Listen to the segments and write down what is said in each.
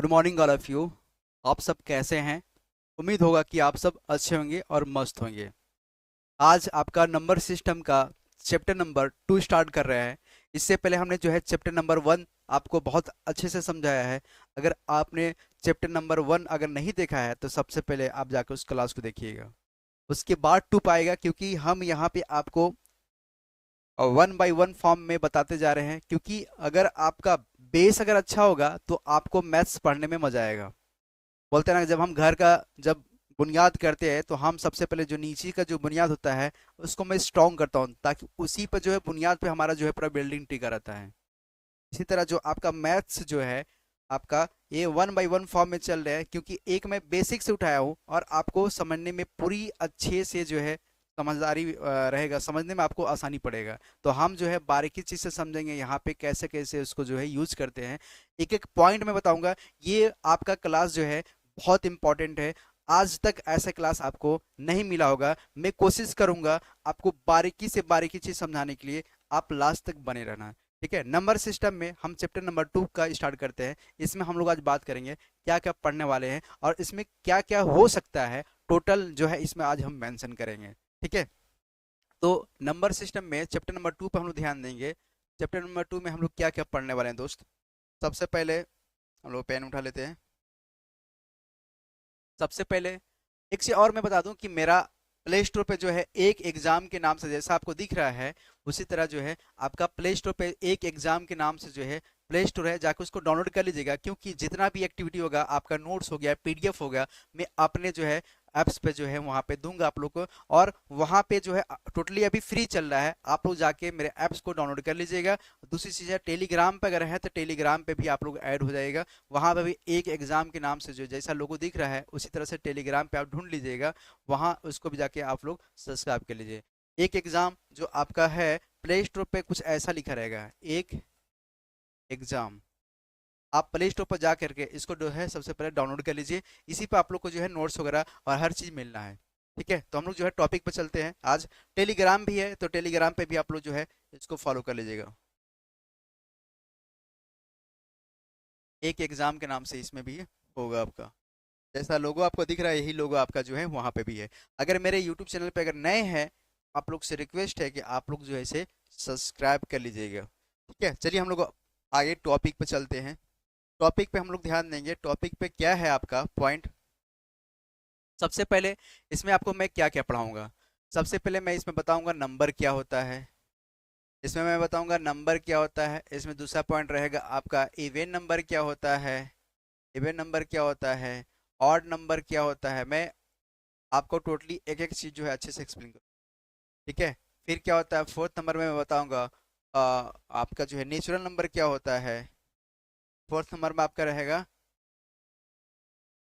Good morning all of you. आप सब कैसे हैं? उम्मीद होगा कि आप सब अच्छे होंगे और मस्त होंगे। आज आपका नंबर सिस्टम का चैप्टर नंबर 2 स्टार्ट कर रहे हैं। इससे पहले हमने जो है चैप्टर नंबर 1 आपको बहुत अच्छे से समझाया है। अगर आपने चैप्टर नंबर 1 अगर नहीं देखा है तो सबसे पहले आप जाकर उस क्लास को देखिएगा। उसके बाद 2 पाएगा, क्योंकि हम यहाँ पे आपको वन बाय वन फॉर्म में बताते जा रहे हैं, क्योंकि अगर आपका बेस अगर अच्छा होगा तो आपको मैथ्स पढ़ने में मजा आएगा। बोलते हैं ना, जब हम घर का जब बुनियाद करते हैं तो हम सबसे पहले जो नीचे का जो बुनियाद होता है उसको मैं स्ट्रॉन्ग करता हूँ, ताकि उसी पर जो है बुनियाद पे हमारा जो है पूरा बिल्डिंग टिका रहता है। इसी तरह जो आपका मैथ्स जो है आपका ये वन बाय वन फॉर्म में चल रहा है, क्योंकि एक मैं बेसिक से उठाया हूँ और आपको समझने में पूरी अच्छे से जो है समझदारी रहेगा, समझने में आपको आसानी पड़ेगा। तो हम जो है बारीकी चीज़ से समझेंगे यहाँ पे कैसे कैसे उसको जो है यूज करते हैं। एक एक पॉइंट में बताऊंगा। ये आपका क्लास जो है बहुत इंपॉर्टेंट है। आज तक ऐसा क्लास आपको नहीं मिला होगा। मैं कोशिश करूंगा आपको बारीकी से बारीकी चीज समझाने के लिए। आप लास्ट तक बने रहना। ठीक है, नंबर सिस्टम में हम चैप्टर नंबर 2 का स्टार्ट करते हैं। इसमें हम लोग आज बात करेंगे क्या क्या पढ़ने वाले हैं और इसमें क्या क्या हो सकता है। टोटल जो है इसमें आज हम मेंशन करेंगे। ठीक है, तो नंबर सिस्टम में चैप्टर नंबर 2 पर हम लोग ध्यान देंगे। चैप्टर नंबर 2 में हम लोग क्या क्या पढ़ने वाले हैं दोस्त। सबसे पहले हम लोग पेन उठा लेते हैं। सबसे पहले एक चीज और मैं बता दूं कि मेरा प्ले स्टोर पे जो है एक एग्जाम के नाम से जैसा आपको दिख रहा है, उसी तरह जो है आपका प्ले स्टोर पे एक एग्जाम के नाम से जो है प्ले स्टोर है, जाकर उसको डाउनलोड कर लीजिएगा। क्योंकि जितना भी एक्टिविटी होगा, आपका नोट्स हो गया, पीडीएफ हो गया, मैं अपने जो है ऐप्स पे जो है वहाँ पे दूंगा आप लोग को। और वहाँ पे जो है टोटली अभी फ्री चल रहा है, आप लोग जाके मेरे ऐप्स को डाउनलोड कर लीजिएगा। दूसरी चीज़ है, टेलीग्राम पे अगर है तो टेलीग्राम पे भी आप लोग ऐड हो जाएगा। वहाँ पे भी एक एग्जाम के नाम से जो जैसा लोगो दिख रहा है उसी तरह से टेलीग्राम पे आप ढूंढ लीजिएगा। वहाँ उसको भी जाके आप लोग सब्सक्राइब कर लीजिए। एक एग्जाम जो आपका है, प्ले स्टोर पे कुछ ऐसा लिखा रहेगा, एक एग्जाम। आप प्ले स्टोर पर जा करके इसको जो है सबसे पहले डाउनलोड कर लीजिए। इसी पे आप लोग को जो है नोट्स वगैरह और हर चीज़ मिलना है। ठीक है, तो हम लोग जो है टॉपिक पे चलते हैं। आज टेलीग्राम भी है तो टेलीग्राम पे भी आप लोग जो है इसको फॉलो कर लीजिएगा। एक एग्जाम के नाम से इसमें भी होगा आपका। जैसा लोगो आपको दिख रहा है यही लोगो आपका जो है वहाँ पे भी है। अगर मेरे यूट्यूब चैनल पे अगर नए हैं, आप लोग से रिक्वेस्ट है कि आप लोग जो है इसे सब्सक्राइब कर लीजिएगा। ठीक है, चलिए हम लोग आगे टॉपिक पे चलते हैं। टॉपिक पे हम लोग ध्यान देंगे। टॉपिक पे क्या है आपका पॉइंट। सबसे पहले इसमें आपको मैं क्या क्या पढ़ाऊंगा। सबसे पहले मैं इसमें बताऊंगा नंबर क्या होता है। इसमें मैं बताऊंगा नंबर क्या होता है। इसमें दूसरा पॉइंट रहेगा आपका इवेन नंबर क्या होता है। इवेन नंबर क्या होता है। ऑड नंबर क्या होता है। मैं आपको टोटली एक एक चीज जो है अच्छे से एक्सप्लेन करूँ। ठीक है, फिर क्या होता है फोर्थ नंबर में मैं बताऊंगा आपका जो है नेचुरल नंबर क्या होता है। फोर्थ नंबर में आपका रहेगा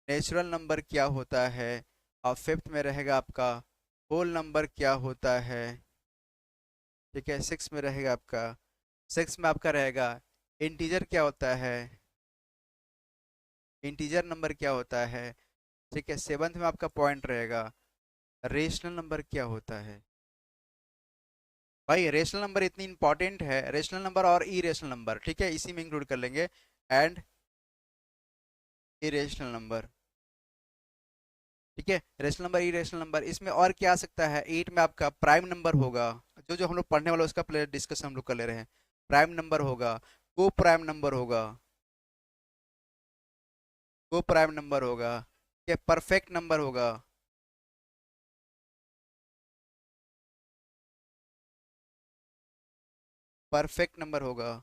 नेचुरल नंबर क्या होता है। और फिफ्थ में रहेगा आपका होल नंबर क्या होता है। ठीक है, सिक्स में रहेगा आपका सिक्स में आपका रहेगा इंटीजर क्या होता है। इंटीजर नंबर क्या होता है। ठीक है, सेवन्थ में आपका पॉइंट रहेगा रेशनल नंबर क्या होता है। भाई रेशनल नंबर इतनी इंपॉर्टेंट है, रेशनल नंबर और इरेशनल नंबर, ठीक है, इसी में इंक्लूड कर लेंगे। And irrational number. ठीक है, रेशनल नंबर इरेशनल नंबर। इसमें और क्या आ सकता है, एट में आपका प्राइम नंबर होगा। जो जो हम लोग पढ़ने वाले उसका प्ले डिस्कशन हम लोग कर ले रहे हैं। प्राइम नंबर होगा, को प्राइम नंबर होगा, को प्राइम नंबर होगा। ठीक है, परफेक्ट नंबर होगा। परफेक्ट नंबर होगा।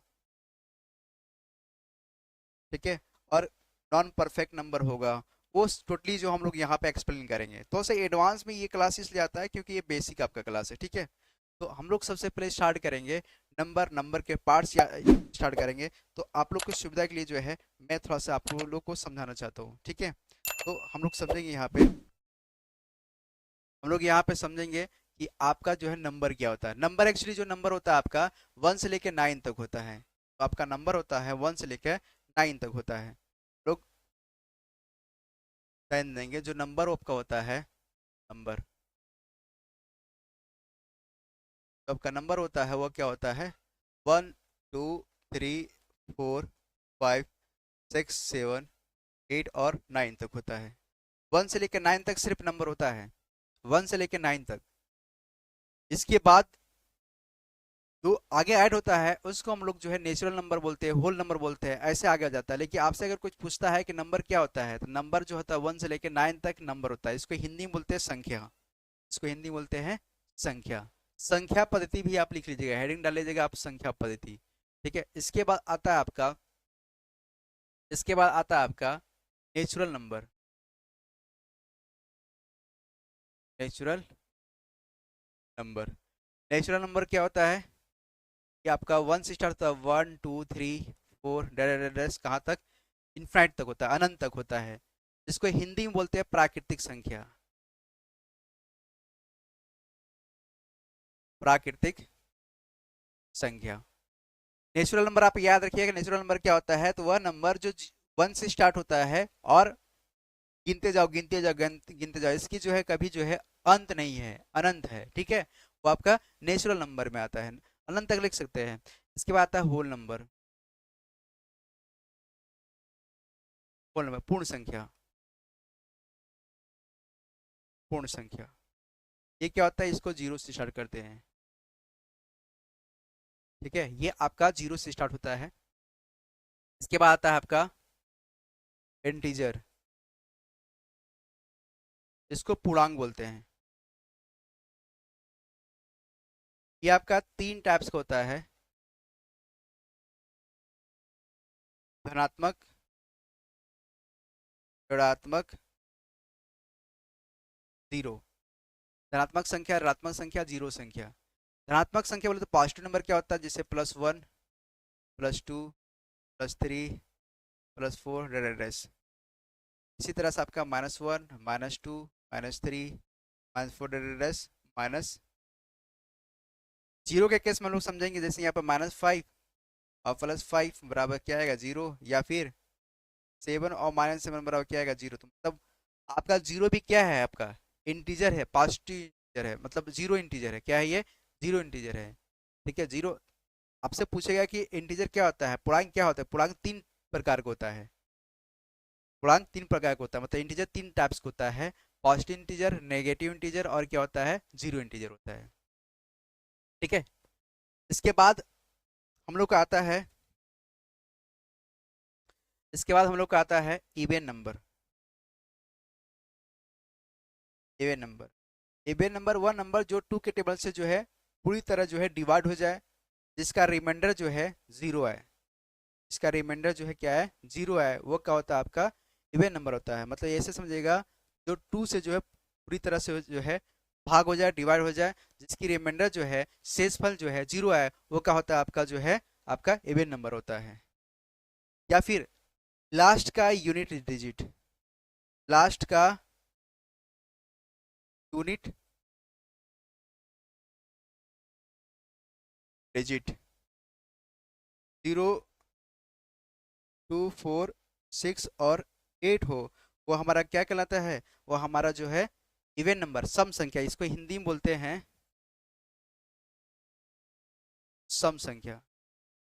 ठीक है, और नॉन परफेक्ट नंबर होगा। वो टोटली जो हम लोग यहाँ पे एक्सप्लेन करेंगे। तो से एडवांस में ये क्लास इसलिए आता है क्योंकि ये बेसिक आपका क्लास है। ठीक है, तो हम लोग सबसे पहले स्टार्ट करेंगे नंबर नंबर के पार्ट्स स्टार्ट करेंगे। तो आप लोग की सुविधा के लिए जो है मैं थोड़ा सा आप लोग को समझाना चाहता हूँ। ठीक है, तो हम लोग समझेंगे यहाँ पे, हम लोग यहाँ पे समझेंगे कि आपका जो है नंबर क्या होता है। नंबर एक्चुअली जो नंबर होता है आपका 1 से लेकर 9 तक होता है। तो आपका नंबर होता है 1 से लेकर 9 तक होता है। लोग ध्यान देंगे जो नंबर आपका होता है, नंबर आपका नंबर होता है वो क्या होता है, 1 2 3 4 5 6 7 8 और 9 तक होता है। 1 से लेकर 9 तक सिर्फ नंबर होता है, 1 से लेकर 9 तक। इसके बाद जो आगे ऐड होता है उसको हम लोग जो है नेचुरल नंबर बोलते हैं, होल नंबर बोलते हैं, ऐसे आगे आ जाता है। लेकिन आपसे अगर कुछ पूछता है कि नंबर क्या होता है, तो नंबर जो होता है 1 से लेकर 9 तक नंबर होता है। इसको हिंदी में बोलते हैं संख्या, इसको हिंदी में बोलते हैं संख्या। संख्या पद्धति भी आप लिख लीजिएगा, हेडिंग डाल लीजिएगा आप संख्या पद्धति। ठीक है। इसके बाद आता है आपका natural number. Natural number, natural number क्या होता है कि आपका 1 से स्टार्ट होता है, 1 2 3 4 डैश कहाँ तक, इनफाइनाइट तक होता है, अनंत तक होता है। इसको हिंदी में बोलते हैं प्राकृतिक संख्या। प्राकृतिक संख्या। नेचुरल नंबर आप याद रखिएगा, नेचुरल नंबर क्या होता है, तो वह नंबर जो 1 से स्टार्ट होता है और गिनते जाओ गिनते जाओ गिनते जाओ, इसकी जो है कभी जो है अंत नहीं है, अनंत है। ठीक है, वो आपका नेचुरल नंबर में आता है, अनंत तक लिख सकते हैं। इसके बाद आता है होल नंबर। होल नंबर पूर्ण संख्या। पूर्ण संख्या ये क्या होता है, इसको जीरो से स्टार्ट करते हैं। ठीक है, ये आपका जीरो से स्टार्ट होता है। इसके बाद आता है आपका इंटीजर, इसको पूर्णांक बोलते हैं। ये आपका 3 टाइप्स का होता है, धनात्मक, ऋणात्मक, जीरो। धनात्मक संख्या, ऋणात्मक संख्या, जीरो संख्या। धनात्मक संख्या बोले तो पॉजिटिव नंबर क्या होता है, जैसे +1 +2 +3 +4 डैश। इसी तरह से आपका -1 -2 -3 -4 डैश माइनस। जीरो के केस में हम लोग समझेंगे, जैसे यहाँ पर -5 और +5 बराबर क्या आएगा, जीरो, या फिर 7 और -7 बराबर क्या आएगा, जीरो। तो मतलब आपका जीरो भी क्या है, आपका इंटीजर है, पॉजिटिव इंटीजर है, मतलब जीरो इंटीजर है। क्या है ये, जीरो इंटीजर है। ठीक है, जीरो। आपसे पूछेगा कि इंटीजर क्या होता है, पूर्णांक क्या होता है। पूर्णांक 3 प्रकार का होता है, पूर्णांक 3 प्रकार का होता है, मतलब इंटीजर 3 टाइप्स का होता है, पॉजिटिव इंटीजर, नेगेटिव इंटीजर और क्या होता है, जीरो इंटीजर होता है। ठीक है। इसके बाद हम लोग का आता है, इसके बाद हम लोग का आता है even number. Even number, even number वह नंबर जो 2 के टेबल से जो है पूरी तरह जो है डिवाइड हो जाए, जिसका रिमाइंडर जो है जीरो है। इसका रिमाइंडर जो है क्या है, जीरो है, वो क्या होता है, आपका इवन नंबर होता है। मतलब ऐसे समझिएगा, जो 2 से जो है पूरी तरह से जो है भाग हो जाए, डिवाइड हो जाए, जिसकी रिमाइंडर जो है, शेषफल जो है जीरो है, वो क्या होता है, आपका जो है आपका इवन नंबर होता है। या फिर लास्ट का यूनिट डिजिट, लास्ट का यूनिट डिजिट 0 2 4 6 और 8 हो, वो हमारा क्या कहलाता है, वो हमारा जो है इवन नंबर, सम संख्या। इसको हिंदी में बोलते हैं सम संख्या।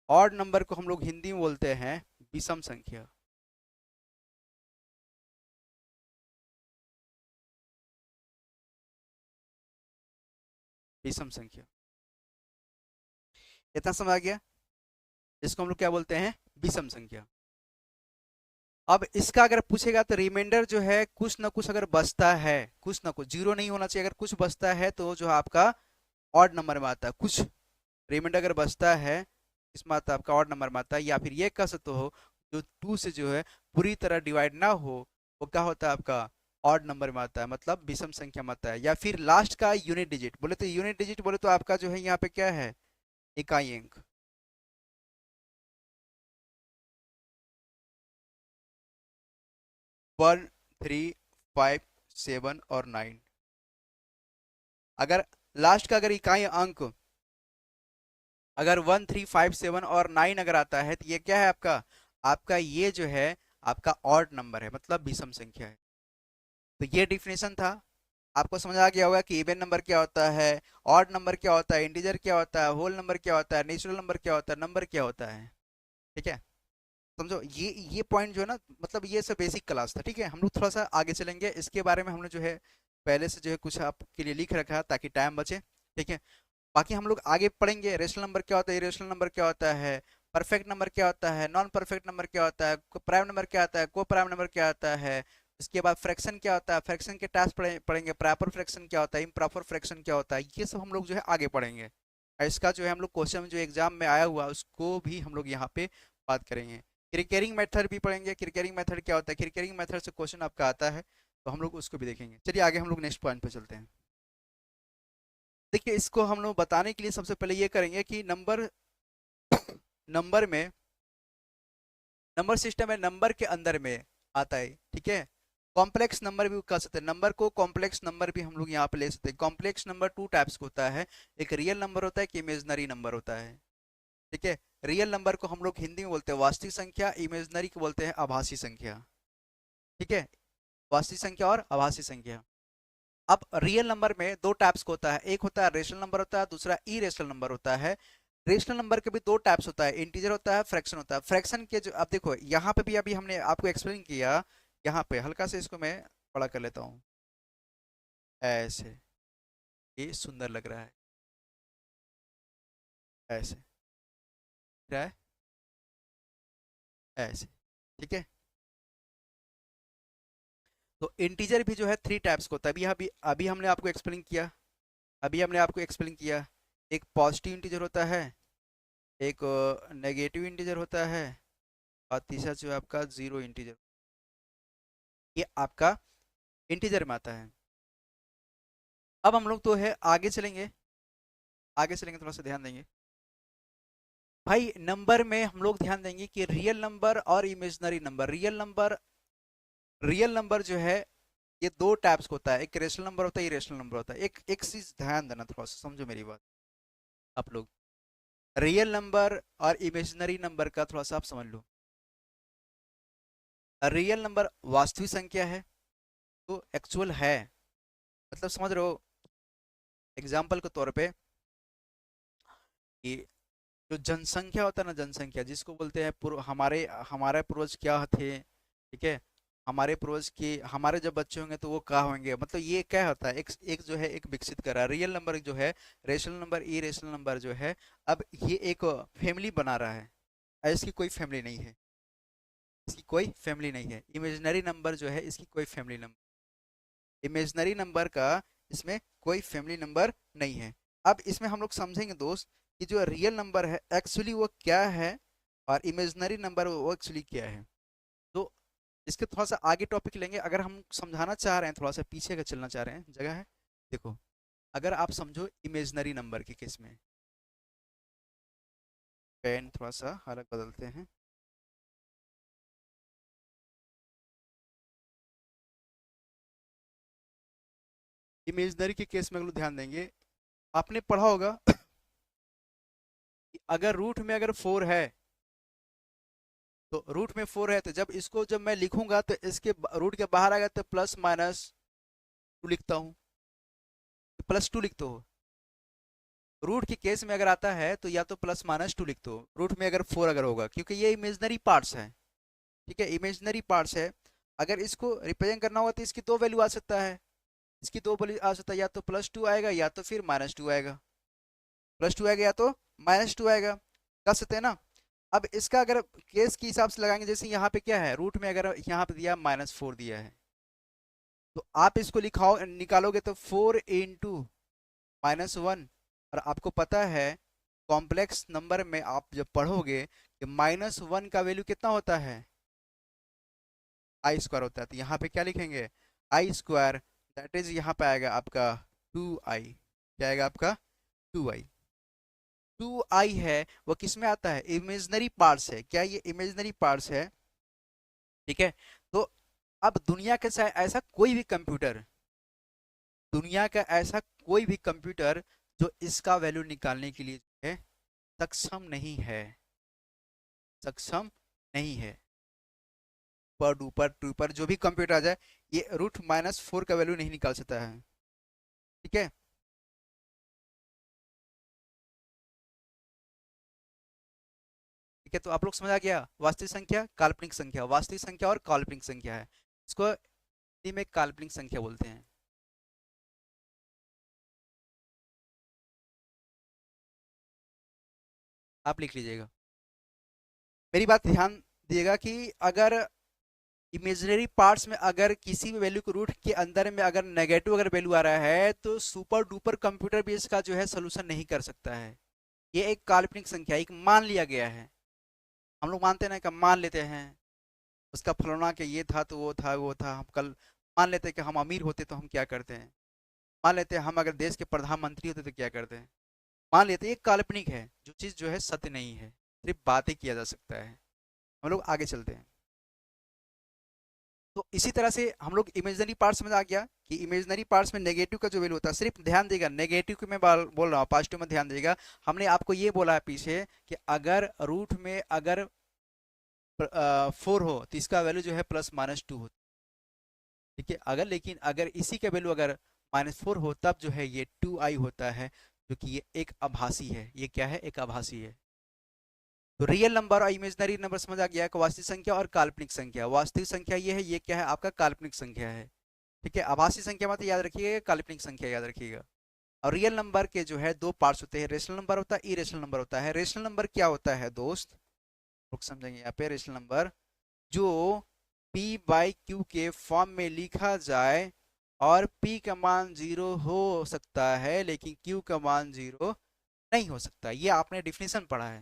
ऑड नंबर को हम लोग हिंदी में बोलते हैं विषम संख्या। विषम संख्या, इतना समझ आ गया। इसको हम लोग क्या बोलते हैं, विषम संख्या। अब इसका अगर पूछेगा तो रिमाइंडर जो है कुछ ना कुछ अगर बचता है, कुछ ना कुछ, जीरो नहीं होना चाहिए, अगर कुछ बचता है तो जो है आपका ऑड नंबर में आता है। कुछ रिमाइंडर अगर बचता है, इसमें आता है आपका ऑड नंबर में आता है। या फिर ये कह सकते हो, जो 2 से जो है पूरी तरह डिवाइड ना हो, वो क्या होता है, आपका ऑड नंबर में आता है, मतलब विषम संख्या में आता है। या फिर लास्ट का यूनिट डिजिट बोले तो, यूनिट डिजिट बोले तो आपका जो है यहाँ पे क्या है, इकाई अंक। 1 3 5 7 और 9, अगर लास्ट का अगर इकाई अंक अगर 1 3 5 7 और 9 अगर आता है, तो ये क्या है, आपका आपका ये जो है आपका ऑड नंबर है, मतलब विषम संख्या है। तो ये डिफिनेशन था, आपको समझ आ गया होगा कि इवन नंबर क्या होता है, ऑड नंबर क्या होता है, इंटीजर क्या होता है, होल नंबर क्या होता है, नेचुरल नंबर क्या होता है, नंबर क्या होता है। ठीक है। समझो, ये पॉइंट जो है ना, मतलब ये सब बेसिक क्लास था, ठीक है। हम लोग थोड़ा सा आगे चलेंगे, इसके बारे में हमने जो है पहले से जो है कुछ आपके लिए लिख रखा है ताकि टाइम बचे, ठीक है। बाकी हम लोग आगे पढ़ेंगे, रेशनल नंबर क्या होता है, इरेशनल नंबर क्या होता है, परफेक्ट नंबर क्या होता है, नॉन परफेक्ट नंबर क्या होता है, प्राइम नंबर क्या होता है, को प्राइम नंबर क्या होता है। इसके बाद फ्रैक्शन क्या होता है, फ्रैक्शन के टाइप्स पढ़ेंगे, प्रॉपर फ्रैक्शन क्या होता है, इम्प्रॉपर फ्रैक्शन क्या होता है, ये सब हम लोग जो है आगे पढ़ेंगे। और इसका जो है हम लोग क्वेश्चन जो एग्जाम में आया हुआ उसको भी हम लोग यहाँ पे बात करेंगे। क्रिकेरिंग मेथड भी पढ़ेंगे, क्रिकेरिंग मेथड क्या होता है, क्रिकेरिंग मेथड से क्वेश्चन आपका आता है, तो हम लोग उसको भी देखेंगे। चलिए आगे हम लोग नेक्स्ट पॉइंट पे चलते हैं। देखिए, इसको हम लोग बताने के लिए सबसे पहले ये करेंगे कि नंबर नंबर में नंबर सिस्टम है, नंबर के अंदर में आता है, ठीक है। कॉम्प्लेक्स नंबर भी कह सकते हैं, नंबर को कॉम्प्लेक्स नंबर भी हम लोग यहाँ पे ले सकते हैं। कॉम्प्लेक्स नंबर टू टाइप्स का होता है, एक रियल नंबर होता है, एक इमेजनरी नंबर होता है, ठीक है। रियल नंबर को हम लोग हिंदी में बोलते हैं वास्तविक संख्या, इमेजनरी को बोलते हैं आभासी संख्या, ठीक है। वास्तविक संख्या और आभासी संख्या। अब रियल नंबर में दो टाइप्स का होता है, एक होता है रेशनल नंबर होता है, दूसरा इरेशनल नंबर होता है। रेशनल नंबर के भी दो टाइप्स होता है, इंटीजर होता है, फ्रैक्शन होता है। फ्रैक्शन के जो अब देखो यहाँ पे भी अभी हमने आपको एक्सप्लेन किया, यहाँ पे हल्का से इसको मैं बड़ा कर लेता हूँ, ऐसे, ये सुंदर लग रहा है, ऐसे रहा है, ऐसे, ठीक है। तो इंटीजर भी जो है थ्री टाइप्स का होता है, अभी अभी हमने आपको एक्सप्लेन किया, अभी हमने आपको एक्सप्लेन किया। एक पॉजिटिव इंटीजर होता है, एक नेगेटिव इंटीजर होता है, और तीसरा जो है आपका जीरो इंटीजर, ये आपका इंटीजर में आता है। अब हम लोग तो है आगे चलेंगे, आगे चलेंगे, थोड़ा सा ध्यान देंगे भाई। नंबर में हम लोग ध्यान देंगे कि रियल नंबर और इमेजिनरी नंबर, रियल नंबर जो है ये दो टाइप्स का होता है, एक रेशनल नंबर होता है, इरेशनल नंबर होता है। एक एक चीज ध्यान देना, थोड़ा सा समझो मेरी बात आप लोग। रियल नंबर और इमेजिनरी नंबर का थोड़ा सा आप समझ लो। रियल नंबर वास्तविक संख्या है, तो एक्चुअल है, मतलब समझ रहे हो। एग्जाम्पल के तौर पे कि जो जनसंख्या होता है ना, जनसंख्या जिसको बोलते हैं हमारे हमारे पूर्वज क्या थे, ठीक है। हमारे पूर्वज के हमारे जब बच्चे होंगे तो वो क्या होंगे, मतलब ये क्या होता है, एक एक जो है एक विकसित कर रहा है। रियल नंबर जो है, रेशनल नंबर, इरेशनल नंबर जो है, अब ये एक फैमिली बना रहा है, इसकी कोई फैमिली नहीं है, इसकी कोई फैमिली नहीं है। इमेजिनरी नंबर जो है इसकी कोई फैमिली नंबर, इमेजिनरी नंबर का इसमें कोई फैमिली नंबर नहीं है। अब इसमें हम लोग समझेंगे दोस्त कि जो रियल नंबर है एक्चुअली वो क्या है, और इमेजिनरी नंबर वो एक्चुअली क्या है। तो इसके थोड़ा सा आगे टॉपिक लेंगे, अगर हम समझाना चाह रहे हैं, थोड़ा सा पीछे का चलना चाह रहे हैं, जगह है। देखो, अगर आप समझो इमेजिनरी नंबर के केस में, पेन थोड़ा सा अलग बदलते हैं। इमेजिनरी के केस में अगर ध्यान देंगे, आपने पढ़ा होगा कि अगर रूट में अगर फोर है, तो रूट में फोर है, तो जब इसको जब मैं लिखूंगा तो इसके रूट के बाहर आएगा तो प्लस माइनस टू लिखता हूँ, प्लस टू लिखते हो। रूट के केस में अगर आता है तो या तो प्लस माइनस टू लिखते हो, रूट में अगर फोर अगर होगा, क्योंकि ये इमेजनरी पार्ट्स है, ठीक है, इमेजनरी पार्ट्स है। अगर इसको रिप्रेजेंट करना होगा तो इसकी दो वैल्यू आ सकता है, इसकी दो वैल्यू आ सकता है, या तो प्लस टू आएगा या तो फिर माइनस टू आएगा, प्लस टू आएगा या तो माइनस टू आएगा, कर सकते हैं ना। अब इसका अगर केस के हिसाब से लगाएंगे, जैसे यहाँ पे क्या है, रूट में अगर यहाँ पे दिया माइनस फोर दिया है, तो आप इसको लिखाओ निकालोगे तो फोर इंटू माइनस वन। और आपको पता है कॉम्प्लेक्स नंबर में आप जब पढ़ोगे कि माइनस वन का वैल्यू कितना होता है, आई स्क्वायर होता है, तो यहाँ पे क्या लिखेंगे, आई स्क्वायर, दैट इज यहाँ पे आएगा आपका टू आई, क्या आएगा आपका टू आई। टू आई है वो किस में आता है, इमेजनरी पार्ट्स है, क्या ये इमेजनरी पार्ट्स है, ठीक है। तो अब दुनिया के ऐसा कोई भी कंप्यूटर, दुनिया का ऐसा कोई भी कंप्यूटर जो इसका वैल्यू निकालने के लिए जो है सक्षम नहीं है, सक्षम नहीं है। पर जो भी कंप्यूटर आ जाए, ये रूट माइनस फोर का वैल्यू नहीं निकाल सकता है, ठीक है। ठीक है, तो आप लोग समझ आ गया, वास्तविक संख्या, काल्पनिक संख्या, वास्तविक संख्या और काल्पनिक संख्या है, इसको हिंदी में काल्पनिक संख्या बोलते हैं। आप लिख लीजिएगा, मेरी बात ध्यान दिएगा कि अगर इमेजिनरी पार्ट्स में अगर किसी भी वैल्यू को रूट के अंदर में अगर नेगेटिव अगर वैल्यू आ रहा है तो सुपर डुपर कंप्यूटर भी इसका जो है सोल्यूशन नहीं कर सकता है। ये एक काल्पनिक संख्या, एक मान लिया गया है। हम लोग मानते हैं ना कि मान लेते हैं उसका फलाना के ये था तो वो था वो था, हम कल मान लेते हैं कि हम अमीर होते तो हम क्या करते हैं, मान लेते हैं हम अगर देश के प्रधानमंत्री होते तो क्या करते हैं, मान लेते हैं। एक काल्पनिक है, जो चीज़ जो है सत्य नहीं है, सिर्फ बातें किया जा सकता है। हम लोग आगे चलते हैं। तो इसी तरह से हम लोग इमेजिनरी पार्ट समझ आ गया कि इमेजिनरी पार्ट्स में नेगेटिव का जो वैल्यू होता है, सिर्फ ध्यान देगा नेगेटिव की मैं बोल रहा हूँ, पॉजिटिव में ध्यान देगा। हमने आपको ये बोला है पीछे कि अगर रूट में अगर 4 हो तो इसका वैल्यू जो है +-2 हो, ठीक है। अगर लेकिन अगर इसी का वैल्यू अगर -4 हो तब जो है ये 2i होता है, जो कि ये एक आभासी है। ये क्या है, एक आभासी है। तो रियल नंबर और इमेजिनरी नंबर समझ आ गया, वास्तविक संख्या और काल्पनिक संख्या। वास्तविक संख्या ये है, ये क्या है आपका काल्पनिक संख्या है, ठीक है। आभासी संख्या मत याद रखिएगा, काल्पनिक संख्या याद रखिएगा। और रियल नंबर के जो है दो पार्ट्स होते हैं, रेशनल नंबर होता है, इरेशनल नंबर होता है। रेशनल नंबर क्या होता है दोस्त, लोग समझेंगे यहाँ पे। रेशनल नंबर जो p/q के फॉर्म में लिखा जाए और p का मान 0 हो सकता है लेकिन q का मान 0 नहीं हो सकता। ये आपने डिफिनेशन पढ़ा है।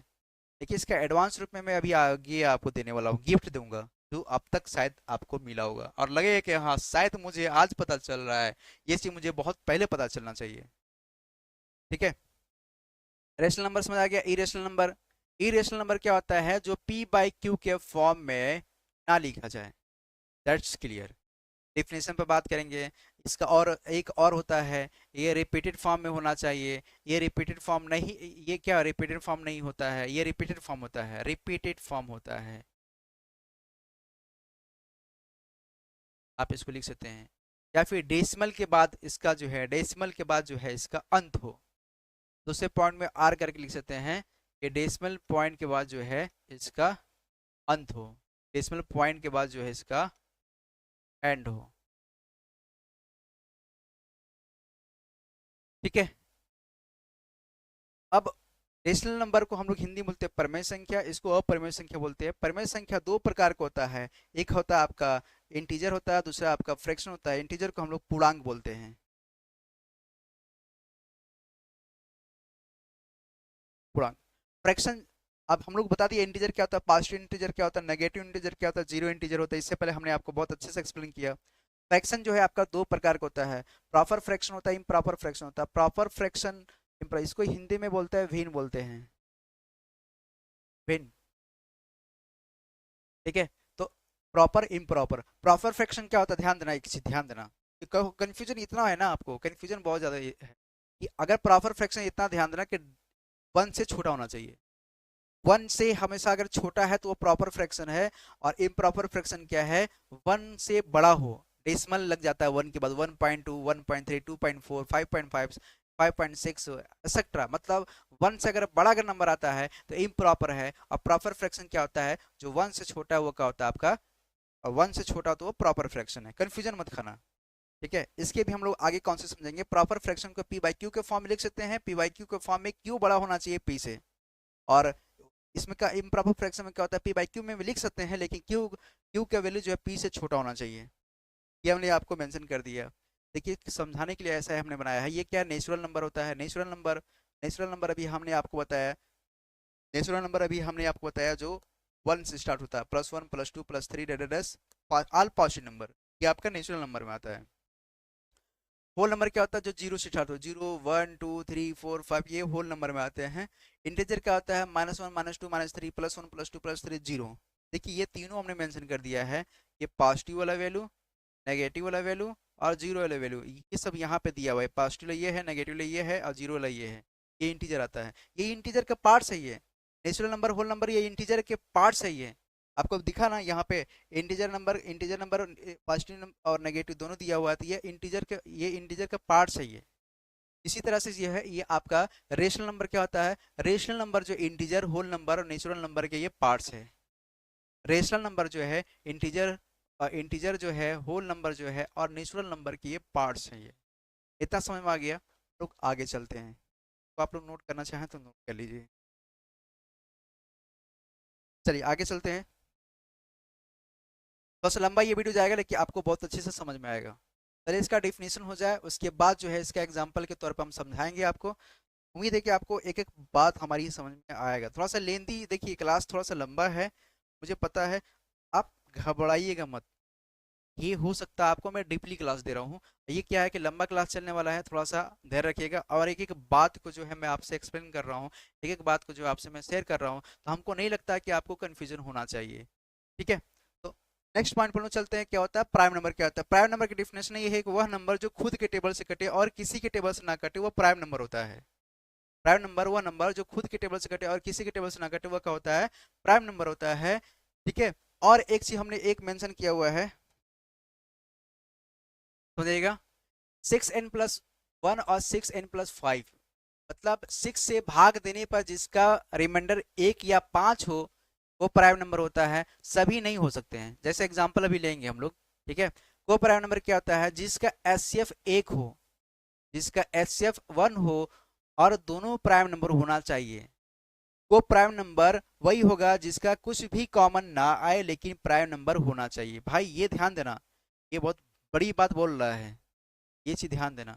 देखिए इसका एडवांस रूप में मैं अभी आगे आपको देने वाला हूँ, गिफ्ट दूंगा, जो अब तक शायद आपको मिला होगा और लगेगा कि हाँ शायद मुझे आज पता चल रहा है, ये चीज मुझे बहुत पहले पता चलना चाहिए, ठीक है। रेशनल नंबर समझ आ गया। इरेशनल नंबर, इरेशनल नंबर क्या होता है, जो p/q के फॉर्म में ना लिखा जाए, दैट्स क्लियर। डिफिनेशन पर बात करेंगे इसका। और एक और होता है, ये रिपीटेड फॉर्म में होना चाहिए। ये रिपीटेड फॉर्म नहीं, ये क्या रिपीटेड फॉर्म नहीं होता है, ये रिपीटेड फॉर्म होता है, रिपीटेड फॉर्म होता है। आप इसको लिख सकते हैं। या फिर डेसिमल के बाद इसका जो है, डेसिमल के बाद जो है इसका अंत हो, दूसरे पॉइंट में आर करके लिख सकते हैं कि डेसिमल पॉइंट के बाद जो है इसका अंत हो, डेसिमल पॉइंट के बाद जो है इसका एंड हो, ठीक है। अब रेशनल नंबर को हम लोग हिंदी में बोलते हैं परमेय संख्या, इसको अपरिमेय संख्या बोलते हैं। परमेय संख्या दो प्रकार का होता है, एक होता है आपका इंटीजर होता है, दूसरा आपका फ्रैक्शन होता है। इंटीजर को हम लोग पूर्णांक बोलते हैं, पूर्णांक। फ्रैक्शन, अब हम लोग बता दिए इंटीजर क्या होता है, पॉजिटिव इंटीजर क्या होता है, नेगेटिव इंटीजर क्या होता है, जीरो इंटीजर होता है। इससे पहले हमने आपको बहुत अच्छे से एक्सप्लेन किया। फ्रैक्शन जो है आपका दो प्रकार का होता है, प्रॉपर फ्रैक्शन होता है, इम्प्रॉपर फ्रैक्शन होता है। प्रॉपर फ्रैक्शन, इसको हिंदी में बोलते हैं भिन्न बोलते हैं, भिन्न, ठीक है। तो प्रॉपर इम्प्रॉपर, प्रॉपर फ्रैक्शन क्या होता है, ध्यान देना, एक चीज ध्यान देना, कंफ्यूजन इतना है ना आपको, कंफ्यूजन बहुत ज्यादा है कि अगर प्रॉपर फ्रैक्शन, इतना ध्यान देना कि 1 से छोटा होना चाहिए। 1 से हमेशा अगर छोटा है तो वो प्रॉपर फ्रैक्शन है। और इम्प्रॉपर फ्रैक्शन क्या है, 1 से बड़ा हो, डेसिमल लग जाता है 1 के बाद, 1.2, 1.3, 2.4, 5.5, 5.6 एक्सेट्रा, मतलब 1 से अगर बड़ा अगर नंबर आता है तो इम्प्रॉपर है। और प्रॉपर फ्रैक्शन क्या होता है, जो 1 से छोटा है वो क्या होता है आपका, और 1 से छोटा तो वो प्रॉपर फ्रैक्शन है। कंफ्यूजन मत खाना, ठीक है। इसके भी हम लोग आगे कौन से समझेंगे। प्रॉपर फ्रैक्शन को p/q के फॉर्म में लिख सकते हैं, p/q के फॉर्म में q बड़ा होना चाहिए p से। और इसमें का इम्प्रॉपर फ्रैक्शन में क्या होता है, p/q में भी लिख सकते हैं लेकिन q का वैल्यू जो है p से छोटा होना चाहिए। ये हमने आपको मेंशन कर दिया। देखिए समझाने के लिए ऐसा है हमने बनाया है। ये क्या नेचुरल नंबर होता है, नेचुरल नंबर, नेचुरल नंबर अभी हमने आपको बताया, नेचुरल नंबर अभी हमने आपको बताया जो 1 से स्टार्ट होता है, +1, +2, +3 डेडेडस, ऑल पॉजिटिव नंबर, ये आपका नेचुरल नंबर में आता है। होल नंबर क्या होता है, जो 0 से स्टार्ट हो, 0, 1, 2, 3, 4, 5, ये होल नंबर में आते हैं। इंटीजर क्या होता है, -1, -2, -3, +1, +2, +3, 0। देखिए ये तीनों हमने मेंशन कर दिया है, ये पॉजिटिव वाला वैल्यू, नेगेटिव वाला वैल्यू और जीरो वाला वैल्यू, ये सब यहाँ पे दिया हुआ है। पॉजिटिव ये है, नेगेटिव ये है और जीरो वाला ये है। ये इंटीजर आता है, ये इंटीजर का पार्ट है। ये नेचुरल नंबर, होल नंबर, ये इंटीजर के पार्ट है। ये आपको दिखा ना यहाँ पे, इंटीजर नंबर पॉजिटिव और नेगेटिव दोनों दिया हुआ है, तो ये इंटीजर का पार्ट्स है ये। इसी तरह से ये है, ये आपका रेशनल नंबर क्या होता है, रेशनल नंबर जो इंटीजर, होल नंबर और नेचुरल नंबर के ये पार्ट्स है। रेशनल नंबर जो है इंटीजर, इंटीजर जो है, होल नंबर जो है और नेचुरल नंबर के ये पार्ट्स हैं। ये इतना समझ में आ गया। लोग आगे चलते हैं, तो आप लोग नोट करना चाहें तो नोट कर लीजिए। चलिए आगे चलते हैं। बस लंबा ये वीडियो जाएगा लेकिन आपको बहुत अच्छे से समझ में आएगा। चलिए इसका डिफिनीशन हो जाए, उसके बाद जो है इसका एग्जाम्पल के तौर पर हम समझाएंगे आपको। उम्मीद है कि आपको एक एक बात हमारी समझ में आएगा। थोड़ा सा लेंदी, देखिए क्लास थोड़ा सा लंबा है, मुझे पता है। आप घबराइएगा मत, ये हो सकता है आपको मैं डीपली क्लास दे रहा हूँ। ये क्या है कि लंबा क्लास चलने वाला है, थोड़ा सा धैर्य रखिएगा। और एक एक बात को जो है मैं आपसे एक्सप्लेन कर रहा हूँ, एक एक बात को जो आपसे मैं शेयर कर रहा हूँ, तो हमको नहीं लगता कि आपको कन्फ्यूजन होना चाहिए। ठीक है, तो नेक्स्ट पॉइंट पर चलते हैं। क्या होता है प्राइम नंबर? क्या होता है प्राइम नंबर? की डिफिनेशन ये है कि वह नंबर जो खुद के टेबल से कटे और किसी के टेबल से ना कटे, वो प्राइम नंबर होता है। प्राइम नंबर वह नंबर जो खुद के टेबल से कटे और किसी के टेबल से ना कटे, वह क्या होता है, प्राइम नंबर होता है। ठीक है, और एक चीज हमने एक मेंशन किया हुआ है, समझिएगा। 6n+1 और 6n+5, मतलब 6 से भाग देने पर जिसका रिमाइंडर 1 या 5 हो, वो प्राइम नंबर होता है। सभी नहीं हो सकते हैं, जैसे एग्जांपल अभी लेंगे हम लोग। ठीक है, को प्राइम नंबर क्या होता है, जिसका एचसीएफ 1 हो, जिसका एचसीएफ 1 हो और दोनों प्राइम नंबर होना चाहिए। को प्राइम नंबर वही होगा जिसका कुछ भी कॉमन ना आए लेकिन प्राइम नंबर होना चाहिए। भाई ये ध्यान देना, ये बहुत बड़ी बात बोल रहा है, ये चीज ध्यान देना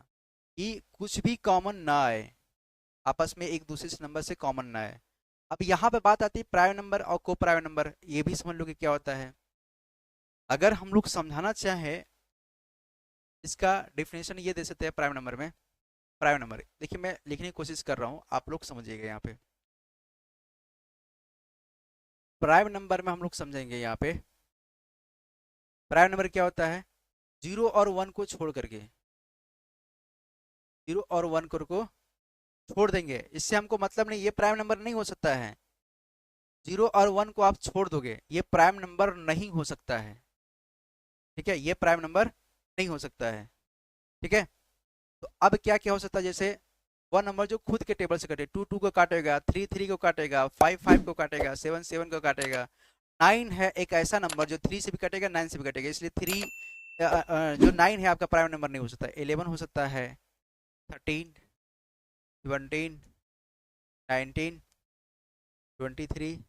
कि कुछ भी कॉमन ना आए, आपस में एक दूसरे से नंबर से कॉमन ना आए। अब यहाँ पे बात आती है प्राइम नंबर और को प्राइम नंबर, ये भी समझ लो कि क्या होता है। अगर हम लोग समझाना चाहें, इसका डिफिनेशन ये दे सकते हैं प्राइम नंबर में। प्राइम नंबर देखिए, मैं लिखने की कोशिश कर रहा हूँ, आप लोग समझिएगा। यहाँ पे प्राइम नंबर में हम लोग समझेंगे, यहाँ पे प्राइम नंबर क्या होता है, 0 और 1 को छोड़ करके, 0 और 1 को छोड़ देंगे, इससे हमको मतलब नहीं, ये प्राइम नंबर नहीं हो सकता है। 0 और 1 को आप छोड़ दोगे, ये प्राइम नंबर नहीं हो सकता है। ठीक है, ये प्राइम नंबर नहीं हो सकता है। ठीक है, तो अब क्या क्या हो सकता है, जैसे वह नंबर जो खुद के टेबल से कटे, 2 2 को काटेगा, 3 3 को काटेगा, 5 5 को काटेगा, 7 7 को काटेगा। 9 है एक ऐसा नंबर जो 3 से भी कटेगा, 9 से भी कटेगा, इसलिए 3 जो 9 है आपका प्राइम नंबर नहीं हो सकता। 11 हो सकता है, 13, 17, 19, 23,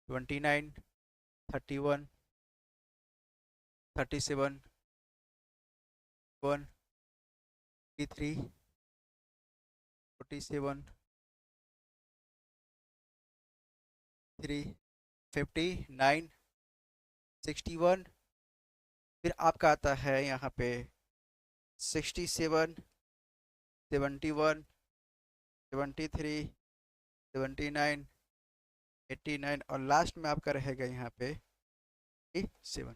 29, 31, 37, 1, 43, 47, 3, 59, 61, फिर आपका आता है यहाँ पे 67, 71, 73, 79, 89 और लास्ट में आपका रहेगा यहाँ पे 7।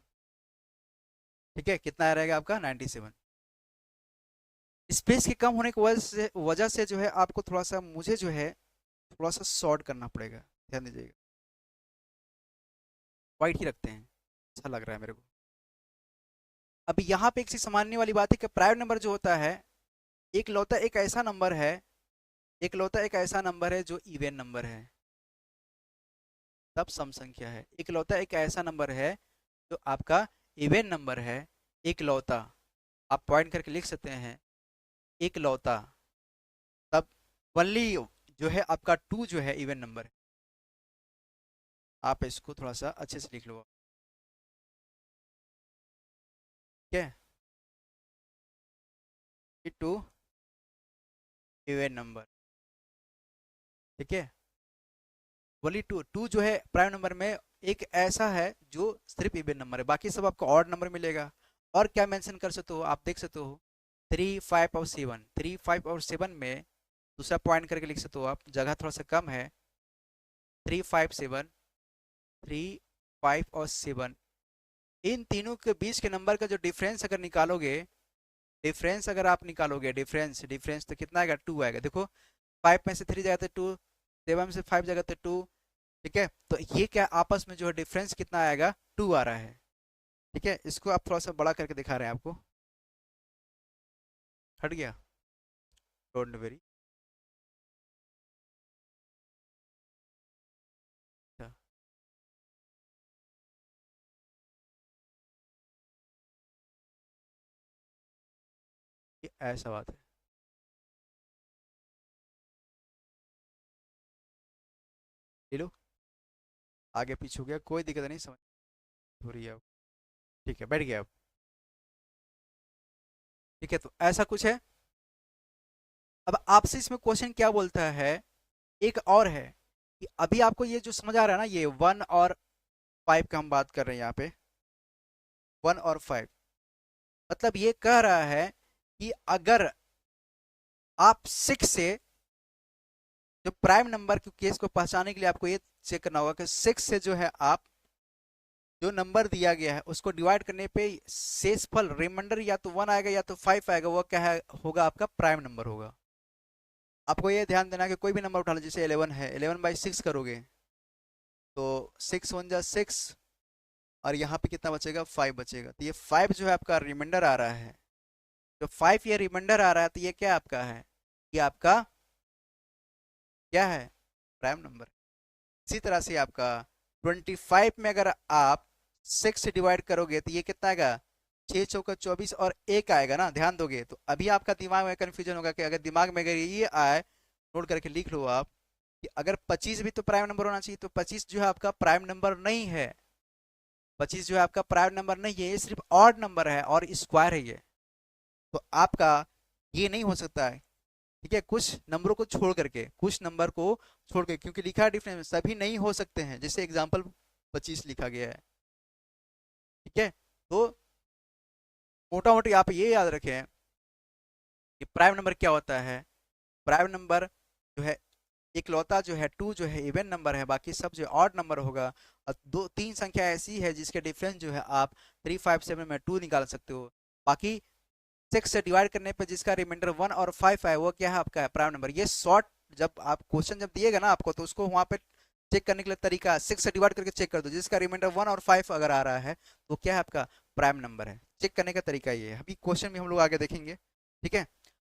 ठीक है, कितना रहेगा आपका 97। स्पेस के कम होने की वजह से जो है आपको थोड़ा सा, मुझे जो है थोड़ा सा शॉर्ट करना पड़ेगा, ध्यान दीजिएगा। वाइट ही रखते हैं, अच्छा लग रहा है मेरे को। अभी यहाँ पे एक चीज समझने वाली बात है कि प्राइम नंबर जो होता है, एक लौता एक ऐसा नंबर है, एक लौता एक ऐसा नंबर है जो इवन नंबर है, तब सम संख्या है। एक लौता एक ऐसा नंबर है जो आपका इवन नंबर है, एक लौता, आप पॉइंट करके लिख सकते हैं, एक लौता। तब वनली जो है आपका 2 जो है इवन नंबर है। आप इसको थोड़ा सा अच्छे से लिख लो। ठीक है, 2 इवन नंबर। ठीक है, वनली 2, 2 जो है प्राइम नंबर में एक ऐसा है जो सिर्फ इवन नंबर है, बाकी सब आपको ऑड नंबर मिलेगा। और क्या मेंशन कर सकते हो, आप देख सकते हो 3 5 और 7, 3 5 और 7 में दूसरा पॉइंट करके लिख सकते हो आप, जगह थोड़ा सा कम है। 3 5 7, 3 5 और 7, इन तीनों के बीच के नंबर का जो डिफरेंस अगर निकालोगे, डिफरेंस अगर आप निकालोगे, डिफरेंस डिफरेंस तो कितना आएगा, 2 आएगा। देखो 5 में से 3 जाएगा तो 2, 7 में से 5 जाएगा तो 2। ठीक है, तो ये क्या आपस में जो है डिफरेंस कितना आएगा, 2 आ रहा है। ठीक है, इसको आप थोड़ा सा बड़ा करके दिखा रहे हैं आपको, हट गया। Don't very. ये ऐसा बात है। ले लो, आगे पीछे हो गया कोई दिक्कत नहीं, समझ हो रही है अब। ठीक है, बैठ गया अब। ठीक है, तो ऐसा कुछ है। अब आपसे इसमें क्वेश्चन क्या बोलता है, एक और है कि अभी आपको ये जो समझ आ रहा है ना, ये 1 और 5 का हम बात कर रहे हैं यहाँ पे। 1 और 5 मतलब ये कह रहा है कि अगर आप 6 से, जो प्राइम नंबर के केस को पहचानने के लिए आपको ये चेक करना होगा कि 6 से जो है आप जो नंबर दिया गया है उसको डिवाइड करने पे शेषफल रिमाइंडर या तो 1 आएगा या तो 5 आएगा, वो क्या है होगा, आपका प्राइम नंबर होगा। आपको ये ध्यान देना कि कोई भी नंबर उठा लो, जैसे 11 है, 11/6 करोगे तो 6 1 जा 6, और यहाँ पे कितना बचेगा, 5 बचेगा। तो ये 5 जो है आपका रिमाइंडर आ रहा है। जो 5 ये रिमाइंडर आ रहा है तो ये क्या आपका है, ये आपका क्या है, प्राइम नंबर। इसी तरह से आपका 25 में अगर आप 6 से डिवाइड करोगे तो ये कितना आएगा, 6 चौका 24 और 1 आएगा ना, ध्यान दोगे तो अभी आपका दिमाग में कंफ्यूजन होगा कि अगर दिमाग में अगर ये आए, नोट करके लिख लो आप कि अगर 25 भी तो प्राइम नंबर होना चाहिए, तो 25 जो है आपका प्राइम नंबर नहीं है। 25 जो है आपका प्राइम नंबर नहीं है, ये सिर्फ ऑड नंबर है और स्क्वायर है ये। तो आपका ये नहीं हो सकता है। ठीक है, कुछ नंबरों को छोड़ करके, कुछ नंबर को छोड़ के, क्योंकि लिखा है डिफरेंस, सभी नहीं हो सकते हैं, जैसे एग्जाम्पल 25 लिखा गया है। ठीक है, तो मोटा मोटी आप ये याद रखें कि प्राइम नंबर क्या होता है। प्राइम नंबर जो है इकलौता जो है 2 जो है इवन नंबर है, बाकी सब जो ऑड नंबर होगा। और 2 3 संख्या ऐसी है जिसके डिफरेंस जो है आप 357 में 2 निकाल सकते हो। बाकी 6 से डिवाइड करने पे जिसका रिमाइंडर 1 और 5 है वो क्या है, आपका है प्राइम नंबर। ये शॉर्ट, जब आप क्वेश्चन जब दिएगा ना आपको, तो उसको वहां पे चेक करने के लिए तरीका 6 से डिवाइड करके चेक कर दो, जिसका रिमाइंडर 1 और 5 अगर आ रहा है तो क्या है, आपका प्राइम नंबर है। चेक करने का तरीका ये है, अभी क्वेश्चन में हम लोग आगे देखेंगे। ठीक है,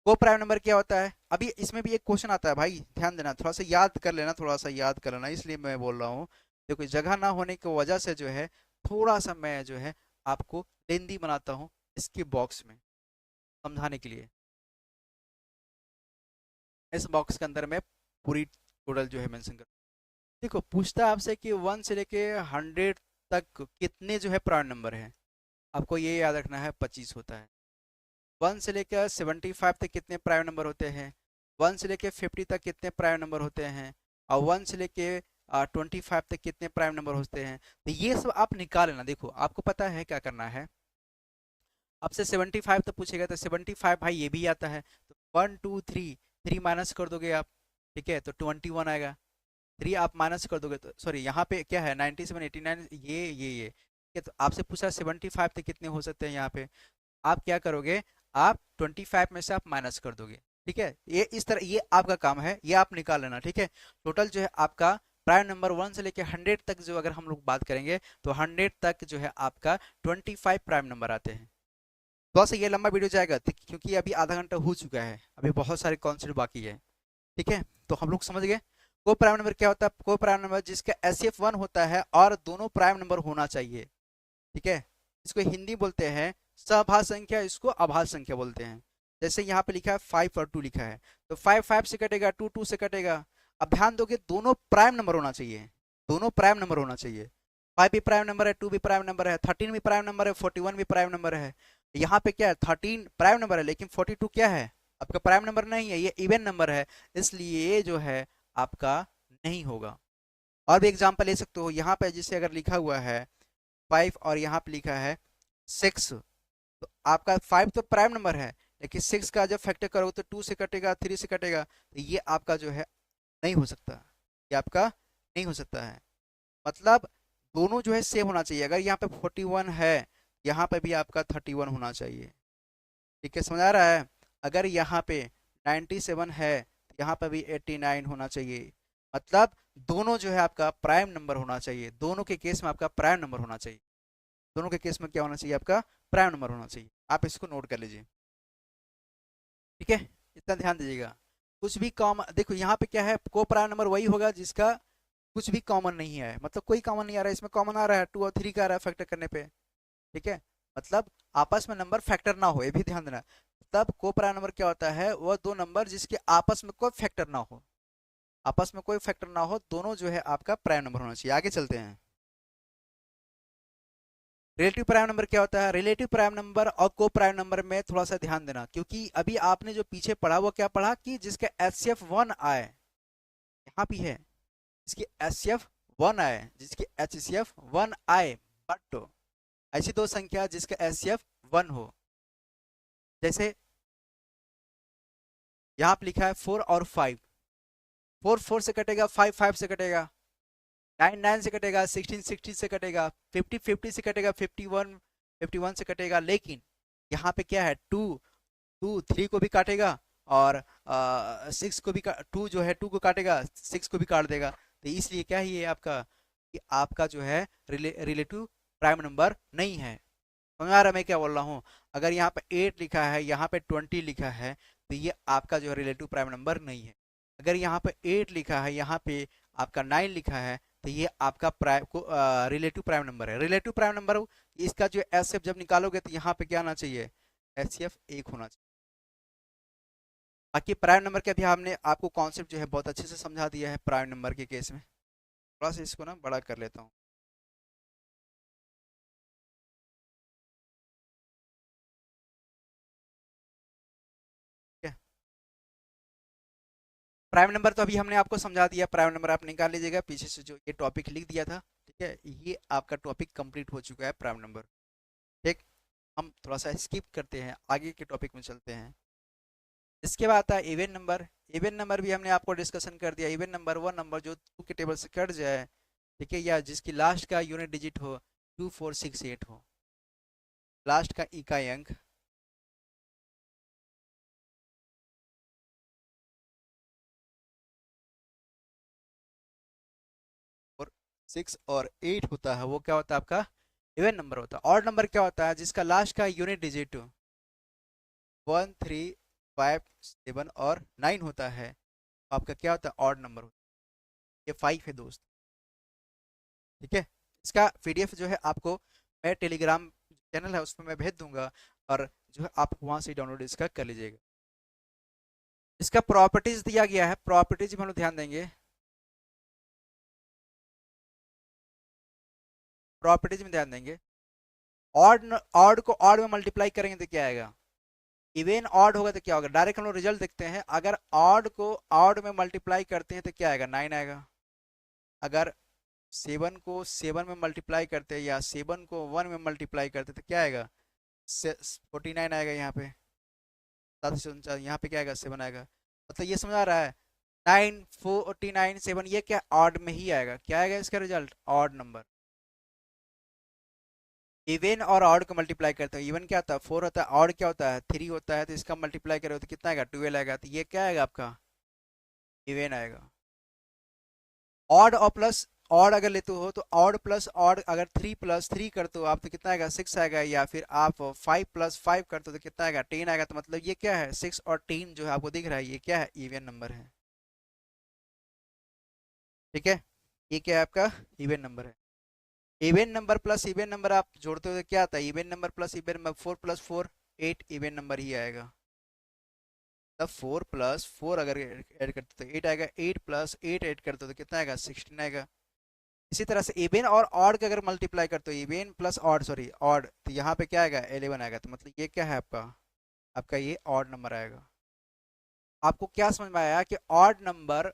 को प्राइम नंबर क्या होता है, अभी इसमें भी एक क्वेश्चन आता है भाई, ध्यान देना, थोड़ा सा याद कर लेना, थोड़ा सा याद कर लेना, इसलिए मैं बोल रहा हूँ। देखो जगह ना होने की वजह से जो है थोड़ा सा मैं जो है आपको लेंदी बनाता हूँ इसके बॉक्स में समझाने के लिए। इस बॉक्स के अंदर मैं पूरी टोटल जो है मेंशन कर, देखो पूछता है आपसे कि 1 से लेके 100 तक कितने जो है प्राइम नंबर है। आपको ये याद रखना है 25 होता है। 1 से लेकर 75 तक कितने प्राइम नंबर होते हैं, 1 से लेकर 50 तक कितने प्राइम नंबर होते हैं, और 1 से लेके 25 तक कितने प्राइम नंबर होते हैं। तो ये सब आप निकाल लेना। देखो आपको पता है क्या करना है, आपसे 75 तक पूछेगा तो 75 भाई ये भी आता है, तो 1 2 3 माइनस कर दोगे आप। ठीक है, तो 21 आएगा। 3 आप माइनस कर दोगे तो, सॉरी यहाँ पे क्या है, 97 89, ये ठीक है, तो आपसे पूछा 75 तक कितने हो सकते हैं, यहाँ पे आप क्या करोगे, आप 25 में से आप माइनस कर दोगे। ठीक है, ये इस तरह ये आपका काम है, ये आप निकाल लेना। ठीक है, टोटल जो है आपका प्राइम नंबर 1 से लेकर 100 तक जो अगर हम लोग बात करेंगे तो 100 तक जो है आपका 25 प्राइम नंबर आते हैं। थोड़ा सा ये लंबा वीडियो जाएगा क्योंकि अभी आधा घंटा हो चुका है, अभी बहुत सारे कॉन्सेप्ट बाकी है। ठीक है, तो हम लोग समझ गए को प्राइम नंबर क्या होता है। को प्राइम नंबर जिसका एसएफ 1 होता है और दोनों प्राइम नंबर होना चाहिए। ठीक है, इसको हिंदी बोलते हैं सभाज्य संख्या, इसको अभाज्य संख्या बोलते हैं। जैसे यहाँ पे लिखा है 5 और 2 लिखा है, तो 5 5 से कटेगा, 2 2 से कटेगा। अब ध्यान दोगे दोनों प्राइम नंबर होना चाहिए, दोनों प्राइम नंबर होना चाहिए। 5 भी प्राइम नंबर है, 2 भी प्राइम नंबर है, 13 भी प्राइम नंबर है, 41 भी प्राइम नंबर है। यहाँ पे क्या है, 13 प्राइम नंबर है लेकिन 42 क्या है, आपका प्राइम नंबर नहीं है, ये इवन नंबर है, इसलिए ये जो है आपका नहीं होगा। और भी एग्जाम्पल ले सकते हो, यहाँ पे जिसे अगर लिखा हुआ है 5 और यहाँ पे लिखा है 6, तो आपका 5 तो प्राइम नंबर है, लेकिन 6 का जब फैक्टर करोगे तो 2 से कटेगा, 3 से कटेगा, तो ये आपका जो है नहीं हो सकता, ये आपका नहीं हो सकता है। मतलब दोनों जो है सेम होना चाहिए। अगर यहाँ पे 41 है, यहाँ पे भी आपका 31 होना चाहिए। ठीक है, समझ आ रहा है। अगर यहाँ पे 97 है, यहाँ पे भी 89 होना चाहिए। मतलब दोनों जो है आपका प्राइम नंबर होना चाहिए, दोनों के केस में आपका प्राइम नंबर होना चाहिए। दोनों के केस में क्या होना चाहिए, आपका प्राइम नंबर होना चाहिए। आप इसको नोट कर लीजिए। ठीक है, इतना ध्यान दीजिएगा। कुछ भी कॉमन, देखो यहाँ पे क्या है, को प्राइम नंबर वही होगा जिसका कुछ भी कॉमन नहीं है, मतलब कोई कॉमन नहीं आ रहा है, इसमें कॉमन आ रहा है 2 और 3 का आ रहा है फैक्टर करने पे। ठीक है, मतलब आपस में नंबर फैक्टर ना हो, ये भी ध्यान देना। तब को प्राइम नंबर क्या होता है, वह दो नंबर जिसके आपस में कोई फैक्टर ना हो, आपस में कोई फैक्टर ना हो, दोनों जो है आपका प्राइम नंबर होना चाहिए। आगे चलते हैं। रिलेटिव प्राइम नंबर क्या होता है, रिलेटिव प्राइम नंबर और को प्राइम नंबर में थोड़ा सा ध्यान देना, क्योंकि अभी आपने जो पीछे पढ़ा वो क्या पढ़ा कि जिसका एचसीएफ 1 आए, यहाँ भी है, जिसकी एचसीएफ 1 आए, जिसकी एचसीएफ 1 आए, बट ऐसी दो संख्या जिसका एचसीएफ 1 हो, जैसे यहाँ पे लिखा है 4 और 5, 4 4 से कटेगा, 5 5 से कटेगा, 9 9 से कटेगा, 16 16 से कटेगा, 50 50 से कटेगा, 51 51 से कटेगा, लेकिन यहाँ पे क्या है, 2 2 3 को भी काटेगा, और 6 को भी 2 जो है 2 को काटेगा, 6 को भी काट देगा। तो इसलिए क्या है ये आपका, कि आपका जो है रिलेटिव प्राइम नंबर नहीं है। समझ आ रहा है मैं क्या बोल रहा हूँ। अगर यहाँ पे 8 लिखा है, यहाँ पे 20 लिखा है, तो ये आपका जो है रिलेटिव प्राइम नंबर नहीं है। अगर यहाँ पे 8 लिखा है, यहाँ पे आपका 9 लिखा है, तो ये आपका रिलेटिव प्राइम नंबर है। रिलेटिव प्राइम नंबर इसका जो एचसीएफ जब निकालोगे तो यहाँ पे क्या आना चाहिए, एचसीएफ 1 होना चाहिए। बाकी प्राइम नंबर के अभी हमने आपको कॉन्सेप्ट जो है बहुत अच्छे से समझा दिया है प्राइम नंबर के केस में। थोड़ा सा इसको ना बड़ा कर लेता हूँ। ठीक है, प्राइम नंबर तो अभी हमने आपको समझा दिया, प्राइम नंबर आप निकाल लीजिएगा पीछे से जो ये टॉपिक लिख दिया था। ठीक है, ये आपका टॉपिक कंप्लीट हो चुका है प्राइम नंबर। ठीक, हम थोड़ा सा स्किप करते हैं, आगे के टॉपिक में चलते हैं। इसके बाद आता है इवन नंबर। इवन नंबर भी हमने आपको डिस्कशन कर दिया। इवन नंबर वो नंबर जो 2 के टेबल से कट जाए, ठीक है, या जिसकी लास्ट का यूनिट डिजिट हो 2468 हो, लास्ट का इकाई अंक। और 6 और 8 होता है, वो क्या होता है आपका इवन नंबर होता है। ऑड नंबर क्या होता है, जिसका लास्ट का यूनिट डिजिट 1 3 5 7 और 9 होता है, आपका क्या होता है ऑड नंबर होता है। ये 5 है दोस्त। ठीक है, इसका पीडीएफ जो है आपको मैं टेलीग्राम चैनल है उसमें मैं भेज दूंगा, और जो है आप वहां से डाउनलोड इसका कर लीजिएगा। इसका प्रॉपर्टीज दिया गया है, प्रॉपर्टीज में हम लोग ध्यान देंगे। प्रॉपर्टीज में ध्यान देंगे। ऑड ऑड को ऑड में मल्टीप्लाई करेंगे तो क्या आएगा, इवन ऑड होगा तो क्या होगा, डायरेक्ट हम लोग रिजल्ट देखते हैं। अगर ऑड को ऑड में मल्टीप्लाई करते हैं तो क्या आएगा, 9 आएगा। अगर 7 को 7 में मल्टीप्लाई करते हैं, या 7 को 1 में मल्टीप्लाई करते हैं, तो क्या आएगा, 49 आएगा। यहाँ पे 749, यहाँ पे क्या आएगा, 7 आएगा। मतलब ये समझ आ रहा है, 9 49 7 ये क्या ऑड में ही आएगा। क्या आएगा इसका रिजल्ट, ऑड नंबर। इवन और ऑड को मल्टीप्लाई करते हो, इवन क्या होता है 4 होता है, ऑड क्या होता है 3 होता है, तो इसका मल्टीप्लाई करो तो कितना आएगा, 12 आएगा। तो ये क्या आएगा आपका इवन आएगा। ऑड और प्लस ऑड अगर लेते हो तो ऑड प्लस ऑड, अगर 3 प्लस 3 करते हो आप तो कितना आएगा, 6 आएगा। या फिर आप 5 प्लस 5 करते हो तो कितना आएगा, 10 आएगा। तो मतलब ये क्या है, 6 और 10 जो है आपको दिख रहा है, ये क्या है, इवन नंबर है। ठीक है, ये क्या है आपका इवन नंबर है। Even number plus even number आप जोड़ते हो तो क्या आता है, even number plus even number, 4 plus 4 8 even number ही आएगा। तब 4 प्लस 4 अगर ऐड करते तो 8 आएगा, 8 प्लस 8 ऐड करते तो कितना आएगा, 16 आएगा। इसी तरह से इवन और ऑड का अगर मल्टीप्लाई करते हो, even plus odd, sorry odd, तो यहाँ पे क्या आएगा, 11 आएगा। तो मतलब ये क्या है आपका, आपका ये ऑड नंबर आएगा। आपको क्या समझ में आया कि ऑड नंबर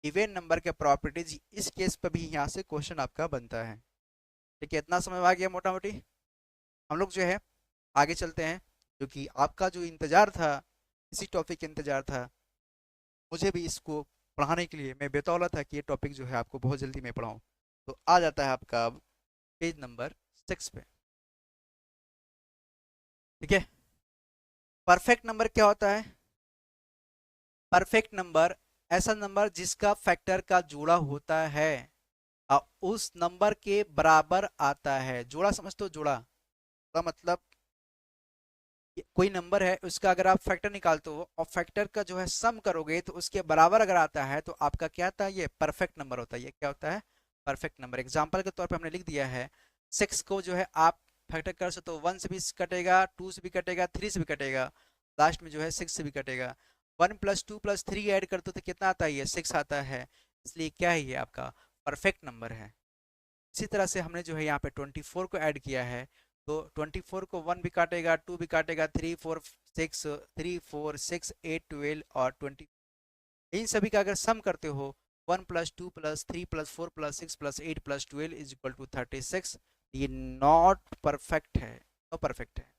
इवन नंबर के प्रॉपर्टीज, इस केस पर भी यहाँ से क्वेश्चन आपका बनता है। ठीक है, इतना समझ में आ गया मोटा मोटी। हम लोग जो है आगे चलते हैं, क्योंकि आपका जो इंतजार था, इसी टॉपिक का इंतजार था, मुझे भी इसको पढ़ाने के लिए मैं बेतौला था कि ये टॉपिक जो है आपको बहुत जल्दी मैं पढ़ाऊँ। तो आ जाता है आपका पेज नंबर 6 पे। ठीक है, परफेक्ट नंबर क्या होता है, परफेक्ट नंबर ऐसा नंबर जिसका फैक्टर का जोड़ा होता है और उस नंबर के बराबर आता है। जोड़ा समझते हो, जोड़ा का मतलब कोई नंबर है उसका अगर आप फैक्टर निकालते हो और फैक्टर का जो है सम करोगे तो उसके बराबर अगर आता है तो आपका क्या होता है, ये परफेक्ट नंबर होता है। ये क्या होता है, परफेक्ट नंबर। एग्जाम्पल के तौर पे हमने लिख दिया है 6 को जो है आप फैक्टर कर सकते हो, 1 से भी कटेगा, 2 से भी कटेगा, 3 से भी कटेगा, लास्ट में जो है 6 से भी कटेगा। 1 + 2 + 3 ऐड करते हो तो कितना आता है, ये 6 आता है। इसलिए क्या है, ये आपका परफेक्ट नंबर है। इसी तरह से हमने जो है यहाँ पे 24 को ऐड किया है, तो 24 को 1 भी काटेगा, 2 भी काटेगा, 3 4 6 और 20, इन सभी का अगर सम करते हो 1 + 2 + 3 + 4 + 6 + 8 + 12 ये नॉट परफेक्ट है, नो परफेक्ट है।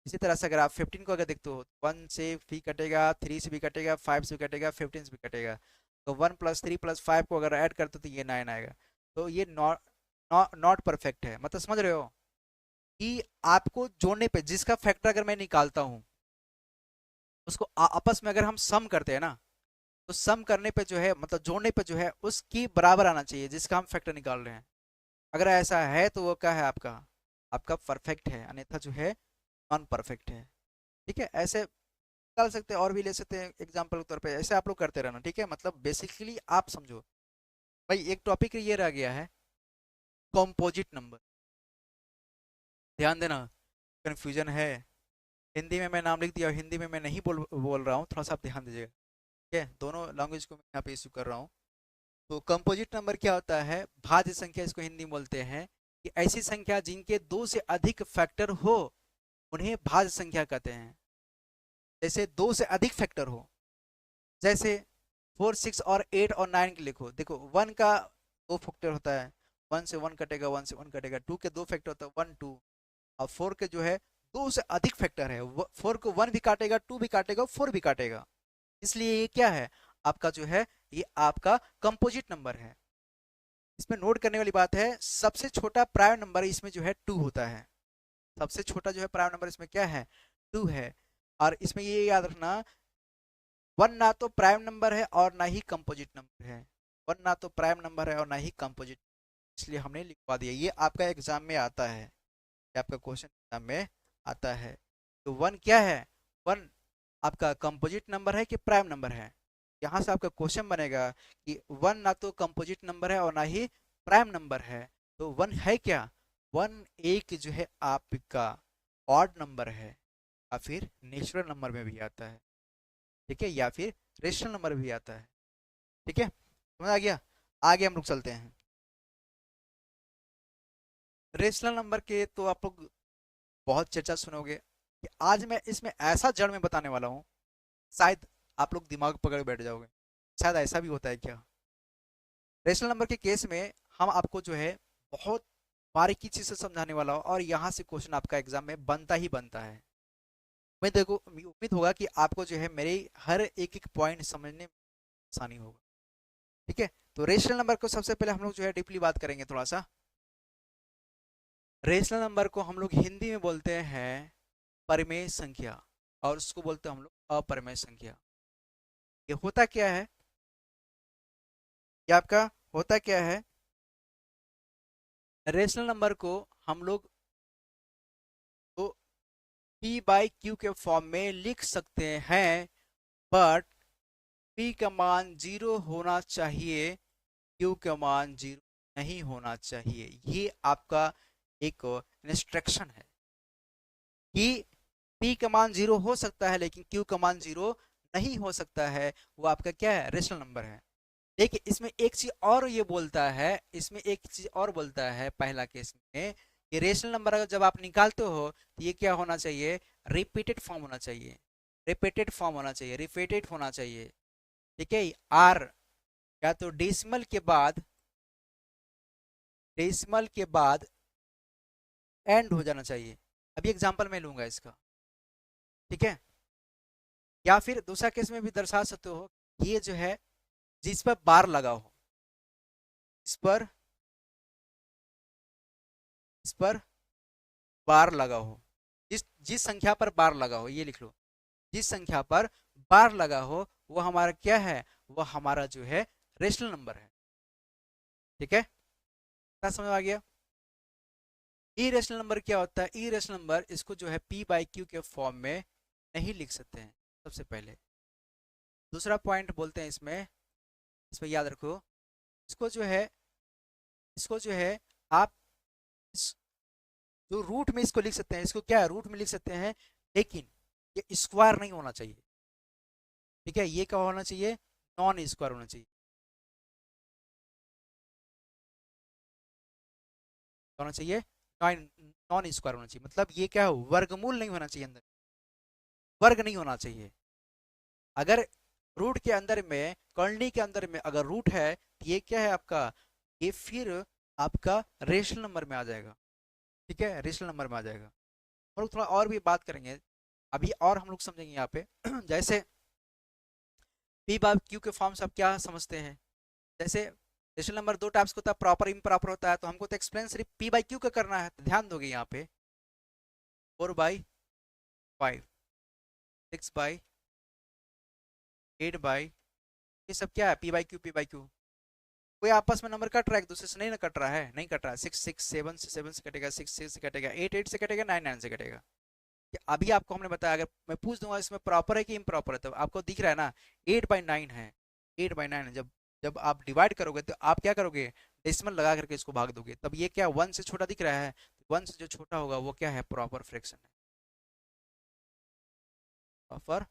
इसी तरह से अगर आप 15 को अगर देखते हो, 1 से भी कटेगा, 3 से भी कटेगा, 5 से भी कटेगा, 15 से भी कटेगा, तो 1 + 3 + 5 को अगर ऐड करते हो तो ये 9 आएगा। तो ये नॉट नॉट परफेक्ट है। मतलब समझ रहे हो कि आपको जोड़ने पे जिसका फैक्टर अगर मैं निकालता हूँ उसको आपस में अगर हम सम करते हैं ना, तो सम करने पे जो है, मतलब जोड़ने पे जो है उसकी बराबर आना चाहिए जिसका हम फैक्टर निकाल रहे हैं। अगर ऐसा है तो वो क्या है, आपका आपका परफेक्ट है, अन्यथा जो है नॉन परफेक्ट है। ठीक है, ऐसे निकाल सकते हैं और भी ले सकते हैं एग्जाम्पल के तौर पे, ऐसे आप लोग करते रहना। ठीक है, मतलब बेसिकली आप समझो भाई, एक टॉपिक ये रह गया है कॉम्पोजिट नंबर। ध्यान देना, कन्फ्यूजन है। हिंदी में मैं नाम लिख दिया, हिंदी में मैं नहीं बोल रहा हूँ, थोड़ा सा आप ध्यान दीजिएगा। ठीक है, दोनों लैंग्वेज को मैं यहाँ पे इशू कर रहा हूँ। तो कंपोजिट नंबर क्या होता है, भाज्य संख्या इसको हिंदी में बोलते हैं, कि ऐसी संख्या जिनके 2 से अधिक फैक्टर हो उन्हें भाज्य संख्या कहते हैं। जैसे 2 से अधिक फैक्टर हो, जैसे 4 6 और 8 और 9 के लिखो। देखो 1 का 2 फैक्टर होता है, 1 से 1 कटेगा, 1 से 1 कटेगा, 2 के 2 फैक्टर होता है, 1 2, और 4 के जो है 2 से अधिक फैक्टर है, 4 को 1 भी काटेगा, 2 भी काटेगा, 4 भी काटेगा। इसलिए ये क्या है, आपका जो है ये आपका कंपोजिट नंबर है। इसमें नोट करने वाली बात है, सबसे छोटा प्राइम नंबर इसमें जो है 2 होता है। सबसे छोटा जो है प्राइम नंबर इसमें क्या है, 2 है। और इसमें ये याद रखना, 1 ना तो प्राइम नंबर है और ना ही कंपोजिट नंबर है। 1 ना तो प्राइम नंबर है और ना ही कंपोजिट, इसलिए हमने लिखवा दिया। ये आपका एग्जाम में आता है, ये आपका क्वेश्चन एग्जाम में आता है। तो 1 क्या है, 1 आपका कंपोजिट नंबर है कि प्राइम नंबर है। यहाँ से आपका क्वेश्चन बनेगा कि 1 ना तो कंपोजिट नंबर है और ना ही प्राइम नंबर है, तो 1 है क्या, 1 एक जो है आपका ऑड नंबर है, या फिर नेचुरल नंबर में भी आता है। ठीक है, या फिर रेशनल नंबर भी आता है। ठीक है, समझ आ गया। आगे हम लोग चलते हैं। रेशनल नंबर के तो आप लोग बहुत चर्चा सुनोगे, कि आज मैं इसमें ऐसा जड़ में बताने वाला हूँ, शायद आप लोग दिमाग पकड़ बैठ जाओगे। शायद ऐसा भी होता है क्या। रेशनल नंबर के केस में हम आपको जो है बहुत बारीकी चीज से समझाने वाला हूँ, और यहाँ से क्वेश्चन आपका एग्जाम में बनता ही बनता है। मैं देखो, उम्मीद होगा कि आपको जो है मेरे हर एक एक पॉइंट समझने में आसानी होगा। ठीक है, तो रेशनल नंबर को सबसे पहले हम लोग जो है डीपली बात करेंगे थोड़ा सा। रेशनल नंबर को हम लोग हिंदी में बोलते हैं परिमेय संख्या, और उसको बोलते हैं हम लोग अपरिमेय संख्या। ये होता क्या है, ये आपका होता क्या है, रेशनल नंबर को हम लोग तो p/q के फॉर्म में लिख सकते हैं, बट p का मान 0 होना चाहिए, q का मान 0 नहीं होना चाहिए। ये आपका एक इंस्ट्रक्शन है कि p का मान 0 हो सकता है लेकिन q का मान 0 नहीं हो सकता है। वो आपका क्या है, रेशनल नंबर है। देखिए इसमें एक चीज और ये बोलता है, इसमें एक चीज और बोलता है पहला केस में, कि रेशनल नंबर अगर जब आप निकालते हो तो ये क्या होना चाहिए, रिपीटेड फॉर्म होना चाहिए, रिपीटेड फॉर्म होना चाहिए, रिपीटेड होना चाहिए। ठीक है, आर या तो डेसिमल के बाद एंड हो जाना चाहिए। अभी एग्जांपल मैं लूंगा इसका। ठीक है, या फिर दूसरा केस में भी दर्शा सकते हो, ये जो है जिस पर बार लगा हो, इस पर इस पर बार लगा हो, जिस जिस संख्या पर बार लगा हो, ये लिख लो, जिस संख्या पर बार लगा हो वो हमारा क्या है, वो हमारा जो है रेशनल नंबर है। ठीक है, क्या समझ आ गया। इरेशनल नंबर क्या होता है? इरेशनल नंबर इसको जो है पी बाई क्यू के फॉर्म में नहीं लिख सकते हैं, सबसे पहले। दूसरा पॉइंट बोलते हैं इसमें, इसमें याद रखो, इसको जो है, इसको जो है आप इस जो रूट में इसको लिख सकते हैं, इसको क्या है, रूट में लिख सकते हैं, लेकिन ये स्क्वायर नहीं होना चाहिए। ठीक है, ये क्या होना चाहिए? नॉन स्क्वायर होना चाहिए। होना चाहिए नॉन नॉन स्क्वायर होना चाहिए, मतलब ये क्या है, वर्गमूल नहीं होना चाहिए अंदर, वर्ग नहीं होना चाहिए। अगर रूट के अंदर में, कॉलोनी के अंदर में अगर रूट है तो ये क्या है आपका, ये फिर आपका रेशनल नंबर में आ जाएगा। ठीक है, रेशनल नंबर में आ जाएगा। हम लोग थोड़ा और भी बात करेंगे अभी, और हम लोग समझेंगे यहाँ पे जैसे पी बाय क्यू के फॉर्म्स आप क्या समझते हैं? जैसे रेशनल नंबर दो टाइप्स का होता है, प्रॉपर इम्प्रॉपर होता है, तो हमको तो एक्सप्लेन सिर्फ पी बाई क्यू का करना है, तो ध्यान दोगे यहाँ पे 4/5, 6/8, ये सब क्या है? P by Q, P by Q. कोई आपस में नंबर कट रहा है एक दूसरे से? नहीं ना कट रहा है, नहीं कट रहा है। 6 6 7 से 7 से कटेगा, 6 6 से कटेगा, 8 8 से कटेगा, 9 9 से कटेगा। कि अभी आपको हमने बताया, अगर मैं पूछ दूंगा इसमें प्रॉपर है कि इम्प्रॉपर है, तो आपको दिख रहा है ना 8/9 है, 8/9 है। जब जब आप डिवाइड करोगे तो आप क्या करोगे, डेसिमल लगा करके इसको भाग दोगे, तब ये क्या 1 से छोटा दिख रहा है, 1 से जो छोटा होगा वो क्या है, प्रॉपर फ्रैक्शन है, प्रॉपर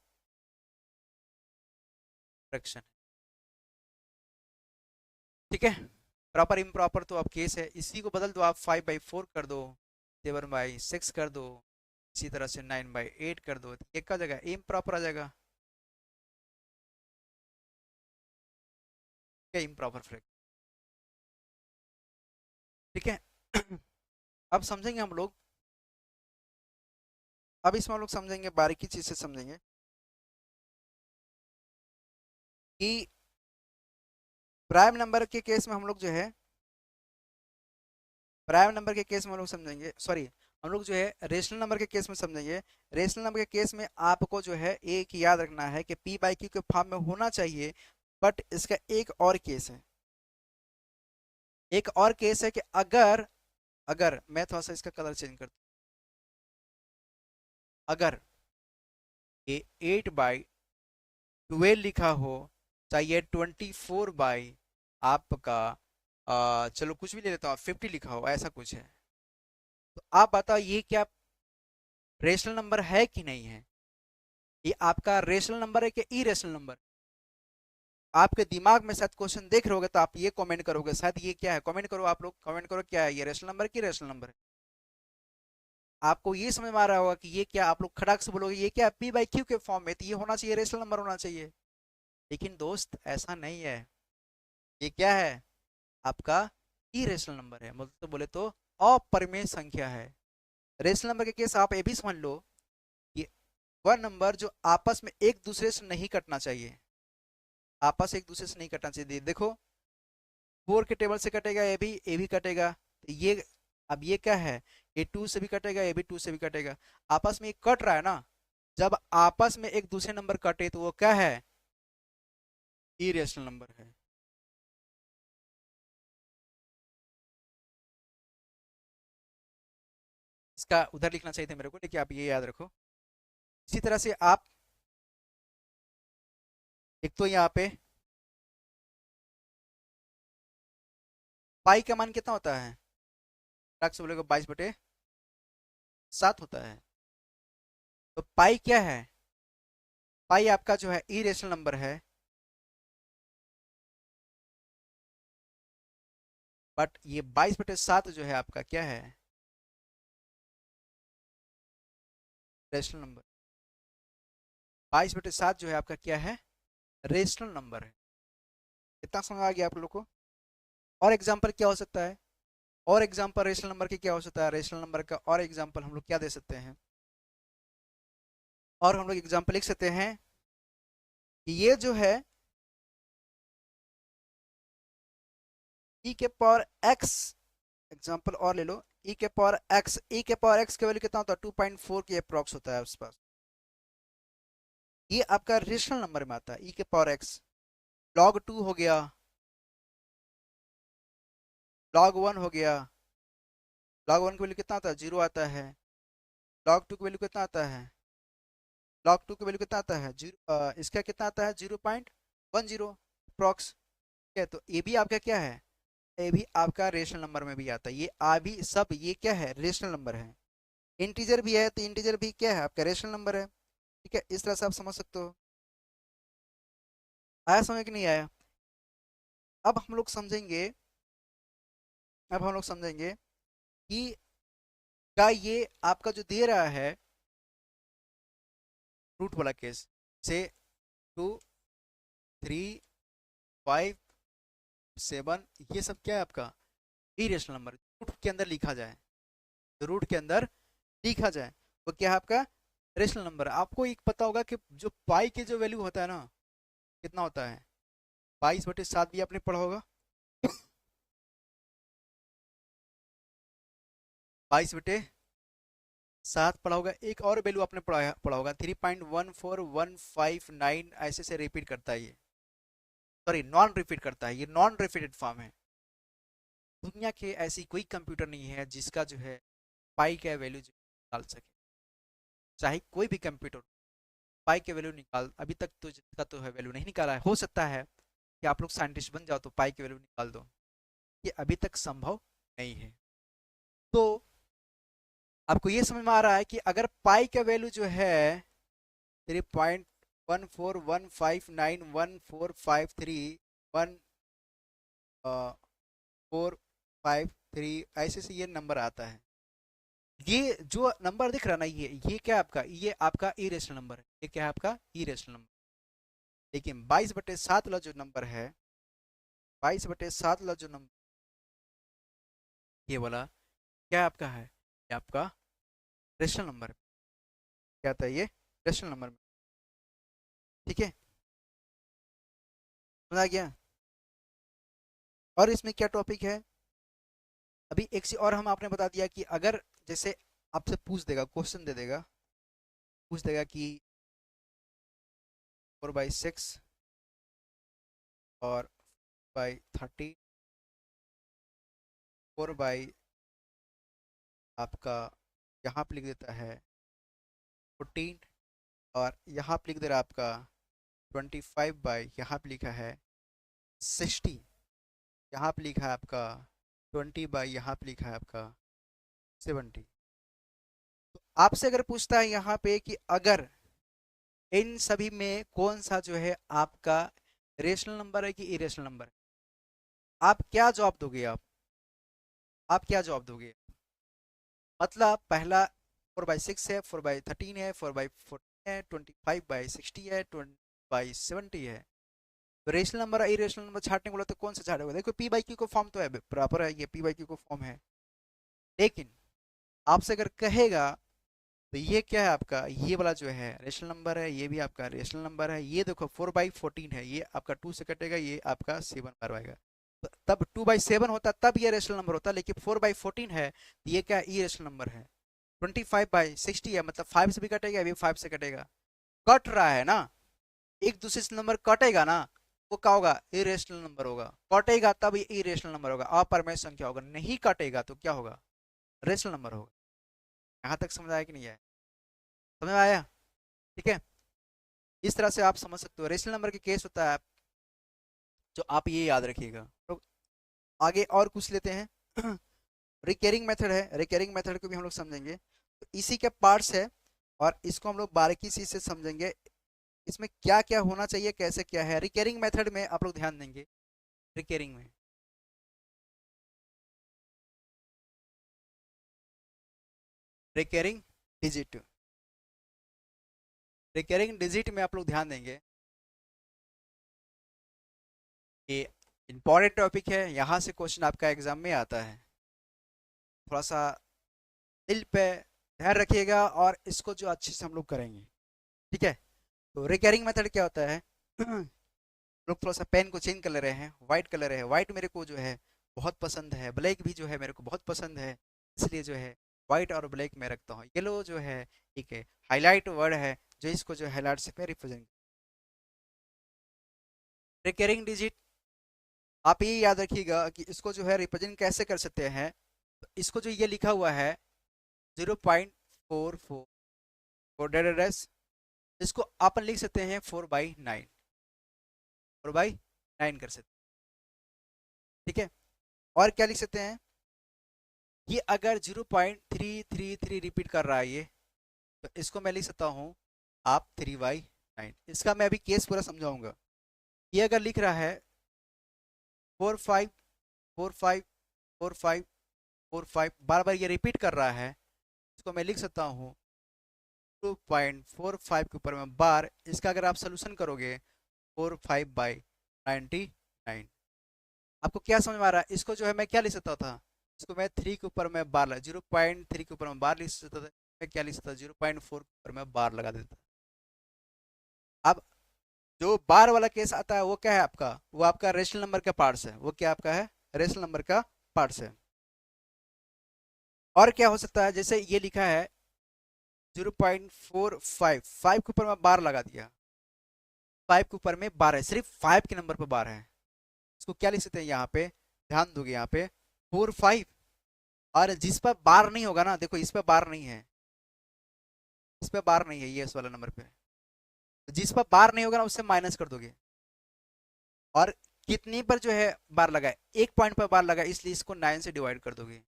फ्रैक्शन। ठीक है, प्रॉपर इम्प्रॉपर तो अब केस है, इसी को बदल दो आप, 5/4 कर दो, 7/6 कर दो, इसी तरह से 9/8 कर दो, तो एक का जगह इम्प्रॉपर आ जाएगा। क्या इम्प्रॉपर फ्रैक्शन? ठीक है अब समझेंगे हम लोग, अब इसमें हम लोग समझेंगे, बारीकी चीज से समझेंगे कि प्राइम नंबर के केस में हम लोग जो है, प्राइम नंबर के केस में हम लोग समझेंगे, सॉरी, हम लोग जो है रेशनल नंबर के केस में समझेंगे। रेशनल नंबर के केस में आपको जो है एक याद रखना है कि पी बाई क्यू के फॉर्म में होना चाहिए, बट इसका एक और केस है, एक और केस है कि अगर, अगर मैं थोड़ा सा इसका कलर चेंज कर दूं, अगर ये 8/12 लिखा हो, चाहिए 24 आपका चलो कुछ भी ले लेता हूँ, 50 लिखा हो, ऐसा कुछ है, तो आप बताओ ये क्या रेशनल नंबर है कि नहीं है? ये आपका रेशनल नंबर है कि इरेशनल नंबर? आपके दिमाग में शायद क्वेश्चन देख रहे होगे, तो आप ये कमेंट करोगे, शायद ये क्या है, कमेंट करो, आप लोग कमेंट करो, क्या है ये, रेशनल नंबर की रेशनल नंबर है? आपको ये समझ में आ रहा होगा कि ये क्या, आप लोग खड़ाक से बोलोगे ये क्या, पी बाई क्यू के फॉर्म में, तो ये होना चाहिए, रेशनल नंबर होना चाहिए। लेकिन दोस्त ऐसा नहीं है, ये क्या है आपका, इरेशनल नंबर है, मतलब तो बोले तो अपरिमेय संख्या है। रेशनल नंबर के केस आप ये भी समझ लो, ये वह नंबर जो आपस में एक दूसरे से नहीं कटना चाहिए, आपस एक दूसरे से नहीं कटना चाहिए। देखो 4 के टेबल से कटेगा, ये भी कटेगा, तो ये, अब ये क्या है, ये 2 से भी कटेगा, ये भी 2 से भी कटेगा, आपस में ये कट रहा है ना। जब आपस में एक दूसरे नंबर कटे तो वो क्या है, इरेशनल नंबर है। इसका उधर लिखना चाहिए था मेरे को, लेकिन आप ये याद रखो। इसी तरह से आप, एक तो यहाँ पे पाई का मान कितना होता है, से बोलेगा 22/7 होता है। तो पाई क्या है, पाई आपका जो है इरेशनल नंबर है, बट ये 22/7 जो है आपका क्या है, रेशनल नंबर। 22/7 जो है आपका क्या है, रेशनल नंबर है। कितना समझ आ गया आप लोग को? और एग्जाम्पल क्या हो सकता है, और एग्जाम्पल रेशनल नंबर की क्या हो सकता है, रेशनल नंबर का और एग्जाम्पल हम लोग क्या दे सकते हैं, और हम लोग एग्जाम्पल लिख सकते हैं कि ये जो है ई के पावर एक्स, एग्जाम्पल और ले लो, ई के पावर एक्स, ई के पावर एक्स के वैल्यू कितना होता है, 2.4 के अप्रॉक्स होता है आसपास। ये आपका रेशनल नंबर में आता है, ई के पावर एक्स। लॉग 2 हो गया, लॉग 1 हो गया, log 1 की वैल्यू कितना आता है, 0 आता है। log 2 की वैल्यू कितना आता है, log 2 की वैल्यू कितना आता है, 0। इसका कितना आता है, 0.10 अप्रॉक्स। ठीक है, तो ये भी आपका क्या है, ये भी आपका रेशनल नंबर में भी आता है। ये आ भी सब ये क्या है, रेशनल नंबर है। इंटीजर भी है तो इंटीजर भी क्या है, आपका रेशनल नंबर है। ठीक है, इस तरह से आप समझ सकते हो। आया समझ कि नहीं आया? अब हम लोग समझेंगे, अब हम लोग समझेंगे कि का ये आपका जो दे रहा है रूट वाला केस से 2, 3, 5, 7, ये सब क्या है आपका इरेशनल नंबर, रूट के अंदर लिखा जाए, तो रूट के अंदर लिखा जाए वो क्या है आपका रेशनल नंबर। आपको एक पता होगा कि जो पाई के जो वैल्यू होता है ना, कितना होता है, 22/7 भी आपने पढ़ा होगा। 22/7 पढ़ा होगा। एक और वैल्यू आपने पढ़ा होगा 3.14159, ऐसे से रिपीट करता है ये, सॉरी नॉन रिपीट करता है, ये नॉन रिपीटेड फॉर्म है। दुनिया के ऐसी कोई कंप्यूटर नहीं है जिसका जो है पाई का वैल्यू निकाल सके, चाहे कोई भी कंप्यूटर पाई के वैल्यू निकाल, अभी तक तो जिसका तो है वैल्यू नहीं निकाला है। हो सकता है कि आप लोग साइंटिस्ट बन जाओ तो पाई की वैल्यू निकाल दो, ये अभी तक संभव नहीं है। तो आपको ये समझ में आ रहा है कि अगर पाई का वैल्यू जो है 3.141591453 ऐसे से ये नंबर आता है। ये जो नंबर दिख रहा है ना, ये क्या है आपका, ये आपका इरेशनल नंबर है। ये क्या है आपका इरेशनल नंबर। लेकिन 22/7 वाला जो नंबर है, 22/7 वाला जो नंबर ये वाला क्या आपका है, ये आपका रेशनल नंबर। क्या आता है ये, रेशनल नंबर में। ठीक है, समझा गया? और इसमें क्या टॉपिक है, अभी एक से और हम आपने बता दिया कि अगर जैसे आपसे पूछ देगा, क्वेश्चन दे देगा, पूछ देगा कि 4/6 और 4/30, 4 आपका यहाँ पे लिख देता है 14, और यहाँ पे लिख दे रहा है आपका 25 यहाँ पे लिखा है 60, यहाँ पे लिखा है आपका 20 यहाँ पे लिखा है आपका 70। तो आपसे अगर पूछता है यहाँ पे कि अगर इन सभी में कौन सा जो है आपका रेशनल नंबर है कि इरेशनल नंबर है, आप क्या जवाब दोगे? आप क्या जवाब दोगे? मतलब पहला 4/6 है, 4/13 है, 4/14 है, 25/60 है, 20/70 है। तो रेशनल नंबर और इरेशनल नंबर छाटने बोला तो कौन सा छाटेगा? देखो पी बाई क्यू को फॉर्म तो है, प्रॉपर है, ये पी बाई क्यू को फॉर्म है। लेकिन आपसे अगर कहेगा तो ये क्या है आपका, ये वाला जो है रेशनल नंबर है, ये भी आपका रेशनल नंबर है। ये देखो 4/14 है, ये आपका 2 से कटेगा, ये आपका 7 बार आएगा। तो तब 2/7 होता तब ये रेशनल नंबर होता, लेकिन 4/14 है तो ये क्या ई रेशनल नंबर है। 25/60 है, मतलब 5 से भी कटेगा, अभी 5 से कटेगा, कट रहा है ना, एक दूसरे से नंबर कटेगा ना, वो क्या होगा, इरेशनल नंबर होगा। कटेगा तब ये इरेशनल नंबर होगा, अपर्याय संख्या होगा। नहीं कटेगा तो क्या होगा, रेशनल नंबर होगा। यहाँ तक समझ आया कि नहीं आया? समझ में आया? ठीक है, इस तरह से आप समझ सकते हो रेशनल नंबर के केस होता है, जो आप ये याद रखिएगा। तो आगे और कुछ लेते हैं। रिकरिंग मेथड है, रिकरिंग मेथड को भी हम लोग समझेंगे, तो इसी के पार्ट्स है, और इसको हम लोग बारीकी से समझेंगे। इसमें क्या क्या होना चाहिए, कैसे क्या है रिकरिंग मेथड में, आप लोग ध्यान देंगे। रिकरिंग में रिकरिंग डिजिट, रिकरिंग डिजिट में आप लोग ध्यान देंगे, ये इंपॉर्टेंट टॉपिक है, यहाँ से क्वेश्चन आपका एग्जाम में आता है। थोड़ा सा दिल पे ध्यान रखिएगा, और इसको जो अच्छे से हम लोग करेंगे। ठीक है, तो रिकरिंग मेथड क्या होता है? लोग थोड़ा सा पेन को चेंज कर ले रहे हैं, व्हाइट कलर है, व्हाइट मेरे को जो है बहुत पसंद है, ब्लैक भी जो है मेरे को बहुत पसंद है, इसलिए जो है व्हाइट और ब्लैक में रखता हूँ। येलो जो है ठीक है, हाईलाइट वर्ड है, जो इसको जो हाईलाइट से मैं रिप्रेजेंट। रिकरिंग डिजिट आप ये याद रखिएगा कि इसको जो है रिप्रेजेंट कैसे कर सकते हैं। तो इसको जो ये लिखा हुआ है 0.44 डेड एड्रेस, इसको अपन लिख सकते हैं 4/9, 4/9 कर सकते हैं। ठीक है, और क्या लिख सकते हैं, ये अगर 0.333 रिपीट कर रहा है ये, तो इसको मैं लिख सकता हूँ आप 3/9। इसका मैं अभी केस पूरा समझाऊंगा। ये अगर लिख रहा है 454545, बार बार ये रिपीट कर रहा है, इसको मैं लिख सकता हूँ 2.45 के ऊपर में बार। इसका अगर आप सोल्यूशन करोगे 45/99। आपको क्या समझ में आ रहा है? इसको जो है मैं क्या लिख सकता था, इसको मैं 3 के ऊपर में बार 0.3 के ऊपर में बार लिख सकता था, मैं क्या लिख सकता था 0.4 के ऊपर में बार लगा देता। अब जो बार वाला केस आता है वो क्या है आपका, वो आपका रेशनल नंबर का पार्ट्स है, वो क्या आपका है, रेशनल नंबर का पार्ट्स है। और क्या हो सकता है, जैसे ये लिखा है 0.45, 5 के ऊपर में बार लगा दिया, 5 के ऊपर में बार है, सिर्फ 5 के नंबर पर बार है, इसको क्या लिख सकते हैं यहाँ पे, ध्यान दोगे यहाँ पे 45। और जिस पर बार नहीं होगा ना, देखो इस पर बार नहीं है, इस पर बार नहीं है, ये इस वाला नंबर पे, तो जिस पर बार नहीं होगा ना उससे माइनस कर दोगे। और कितनी पर जो है बार लगा है, 1 पॉइंट पर बार लगा है, इसलिए इसको 9 से डिवाइड कर दोगे।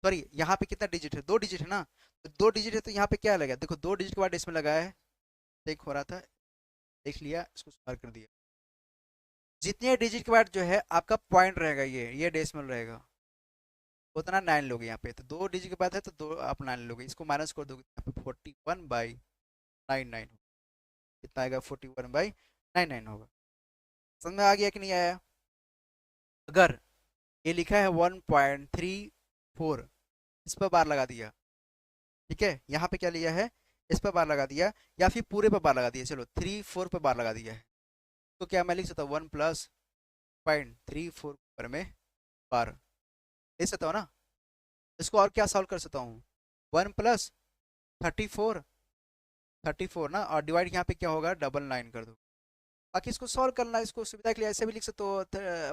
सॉरी, यहाँ पे कितना डिजिट है, 2 डिजिट है ना, तो 2 डिजिट है तो यहाँ पे क्या लगा, देखो 2 डिजिट के बाद इसमें लगा है, देख हो रहा था, देख लिया, इसको स्क्वायर कर दिया। जितने डिजिट के बाद जो है आपका पॉइंट रहेगा, ये डेसिमल रहेगा, उतना 9 लोगे यहाँ पे, तो 2 डिजिट के बाद है तो 2 आप 9 लोगे, इसको माइनस कर दोगे यहाँ पे 41/99, कितना आएगा 41/99 होगा। समझ में आ गया कि नहीं आया? अगर ये लिखा है 1.34, इस पर बार लगा दिया, ठीक है, यहाँ पे क्या लिया है, इस पर बार लगा दिया, या फिर पूरे पर बार लगा दिया, चलो 3 4 पर बार लगा दिया है, तो क्या मैं लिख सकता हूँ 1+0.34 पर में बार, लिख सकता हूँ ना। इसको और क्या सॉल्व कर सकता हूँ, 1+34, ना, और डिवाइड यहाँ पे क्या होगा 999 कर दो। बाकी इसको सॉल्व करना, इसको सुविधा के लिए ऐसे भी लिख सकते हो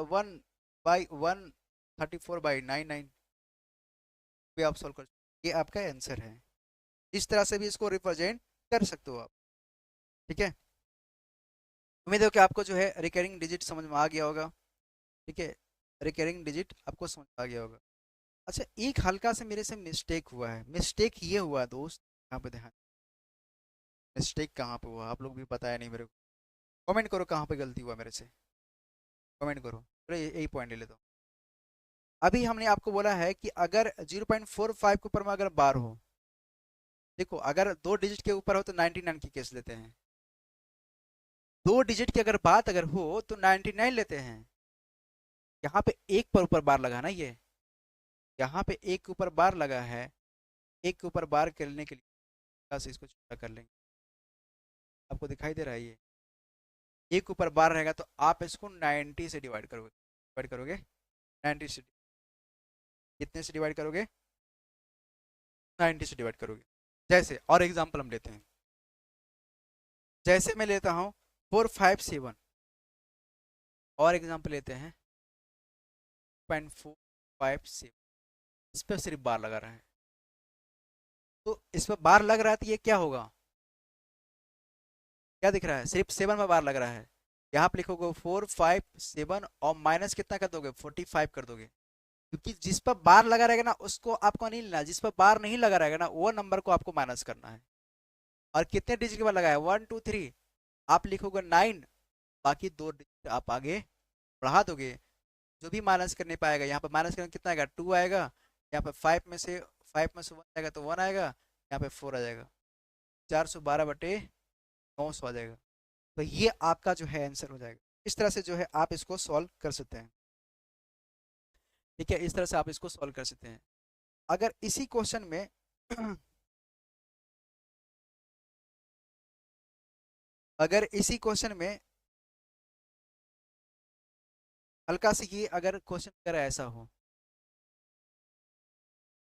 1/134/99 भी आप सॉल्व कर सकते हो। ये आपका आंसर है, इस तरह से भी इसको रिप्रेजेंट कर सकते हो आप। ठीक है, उम्मीद है कि आपको जो है रिकरिंग डिजिट समझ में आ गया होगा। ठीक है, रिकरिंग डिजिट आपको समझ में आ गया होगा। अच्छा, एक हल्का से मेरे से मिस्टेक हुआ है, मिस्टेक ये हुआ है दोस्त, यहाँ पे ध्यान, मिस्टेक कहाँ पे हुआ आप लोग भी बताया नहीं मेरे को, कमेंट करो कहाँ पे गलती हुआ मेरे से, कमेंट करो, चलो यही पॉइंट ले लेता हूँ। अभी हमने आपको बोला है कि अगर 0.45 के ऊपर में अगर बार हो, देखो अगर 2 डिजिट के ऊपर हो तो 99 की केस लेते हैं, 2 डिजिट की अगर बात अगर हो तो 99 लेते हैं। यहाँ पे एक पर ऊपर बार लगा ना, ये यहाँ पे एक के ऊपर बार लगा है, एक के ऊपर बार करने के लिए थोड़ा सा इसको छोटा कर लेंगे, आपको दिखाई दे रहा है, ये एक के ऊपर बार रहेगा, तो आप इसको 90 से डिवाइड करोगे 90 से, कितने से डिवाइड करोगे, 90 से डिवाइड करोगे। जैसे और एग्जांपल हम लेते हैं, जैसे मैं लेता हूँ 457, और एग्जांपल लेते हैं 0.457, इस पर सिर्फ बार लगा रहा है, तो इस पर बार लग रहा है तो ये क्या होगा, क्या दिख रहा है, सिर्फ 7 में बार लग रहा है। यहाँ पे लिखोगे 457 और माइनस कितना कर दोगे 45 कर दोगे, क्योंकि जिस पर बार लगा रहेगा ना उसको आपको नहीं लेना, जिस पर बार नहीं लगा रहेगा ना वो नंबर को आपको माइनस करना है। और कितने डिजिट के बाद लगा है 1 2 3, आप लिखोगे 9, बाकी 2 डिजिट आप आगे बढ़ा दोगे, जो भी माइनस करने पाएगा, यहाँ पर माइनस करने कितना आएगा 2 आएगा, यहाँ पर 5 में से 1 आएगा तो 1 आएगा, यहाँ पे 4 आ जाएगा, 412/900 आ जाएगा। तो ये आपका जो है आंसर हो जाएगा। इस तरह से जो है आप इसको सॉल्व कर सकते हैं। ठीक है, इस तरह से आप इसको सॉल्व कर सकते हैं। अगर इसी क्वेश्चन में अगर इसी क्वेश्चन में हल्का से ये अगर क्वेश्चन अगर ऐसा हो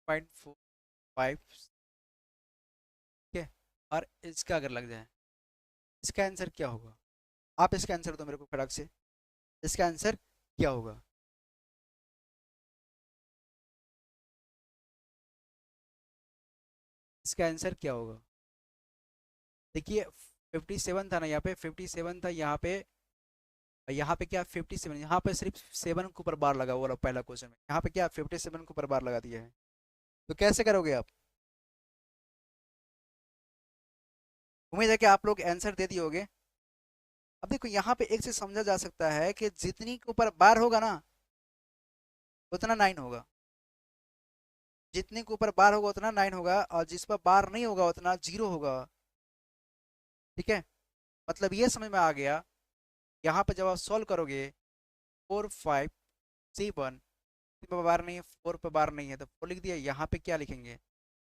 0.45, ठीक है, और इसका अगर लग जाए, इसका आंसर क्या होगा, आप इसका आंसर दो मेरे को फटाक से, इसका आंसर क्या होगा। इसका आंसर क्या होगा? देखिए 57 था ना, यहाँ पे 57 था, यहाँ पे क्या 57, यहाँ पे सिर्फ 7 के ऊपर बार लगा हुआ वाला पहला क्वेश्चन में, यहाँ पे क्या 57 के ऊपर बार लगा दिया है। तो कैसे करोगे आप? उम्मीद है कि आप लोग आंसर दे दिए होगे। अब देखो यहाँ पे एक चीज समझा जा सकता है कि जितनी के ऊपर बार होगा ना उतना 9 होगा, जितने के ऊपर बार होगा उतना 9 होगा, और जिस पर बार नहीं होगा उतना 0 होगा। ठीक है, मतलब ये समझ में आ गया। यहाँ पे जब आप सॉल्व करोगे 4 5 7 पे बार नहीं है, 4 पे बार नहीं है तो 4 लिख दिया। यहाँ पे क्या लिखेंगे?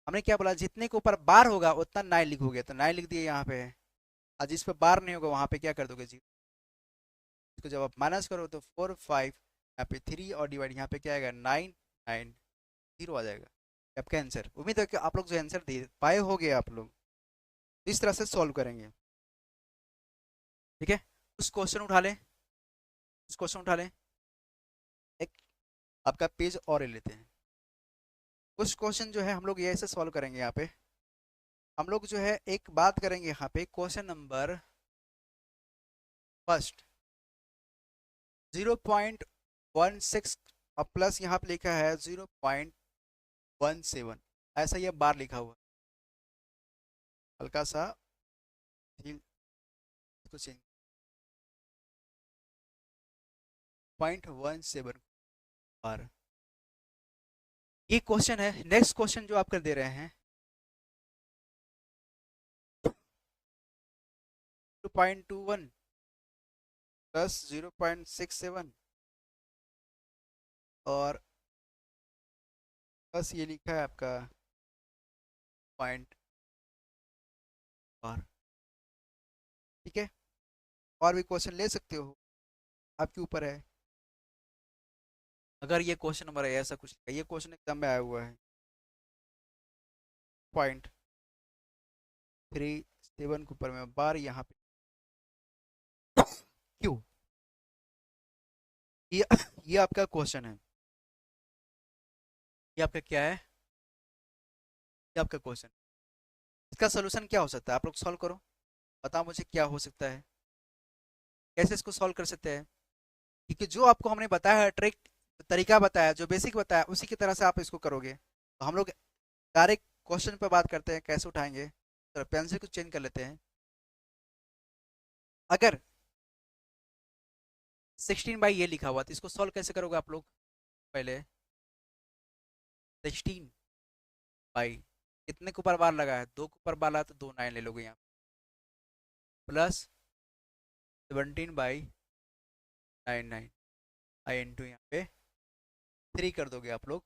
हमने क्या बोला, जितने के ऊपर बार होगा उतना 9 लिखोगे, तो 9 लिख दिए यहाँ पे। और जिस पे बार नहीं होगा वहां पे क्या कर दोगे? 0। इसको जब आप माइनस करो तो 4 5, यहाँ पे 3 और डिवाइड, यहाँ पे क्या आएगा? 9 9 0 आ जाएगा आपका आंसर। उम्मीद है कि आप लोग जो आंसर दे पाए होगे आप लोग इस तरह से सॉल्व करेंगे। ठीक है, उस क्वेश्चन उठा लें, उस क्वेश्चन उठा लें, एक आपका पेज और ले लेते हैं। कुछ क्वेश्चन जो है हम लोग ये ऐसे सॉल्व करेंगे। यहाँ पे हम लोग जो है एक बात करेंगे, यहाँ पे क्वेश्चन नंबर फर्स्ट 0.16 और प्लस यहाँ पे लिखा है 0.17, ऐसा ये बार लिखा हुआ। हल्का सा कुछ 0.17 बार, ये क्वेश्चन है। नेक्स्ट क्वेश्चन जो आप कर दे रहे हैं 2.21 प्लस 0.67 और प्लस ये लिखा है आपका पॉइंट बार। ठीक है, और भी क्वेश्चन ले सकते हो, आपके ऊपर है। अगर ये क्वेश्चन नंबर है ऐसा कुछ, ये क्वेश्चन एकदम में आया हुआ है 0.37 के ऊपर में बार यहाँ पे क्यों? ये ये आपका क्वेश्चन है, ये आपका क्या है? ये आपका क्वेश्चन, इसका सोल्यूशन क्या हो सकता है? आप लोग सॉल्व करो, बताओ मुझे क्या हो सकता है, कैसे इसको सॉल्व कर सकते हैं। क्योंकि जो आपको हमने बताया है ट्रिक, तरीका बताया, जो बेसिक बताया उसी की तरह से आप इसको करोगे। तो हम लोग डायरेक्ट क्वेश्चन पे बात करते हैं, कैसे उठाएंगे। तो पेंसिल को चेंज कर लेते हैं। अगर 16 बाई ये लिखा हुआ तो इसको सॉल्व कैसे करोगे आप लोग? पहले 16 बाई कितने के ऊपर बार लगा है? 2 के ऊपर बार लगा तो 2 9 ले लोगे यहाँ, प्लस 17/9 आई इंटू यहाँ पे 3 कर दोगे आप लोग,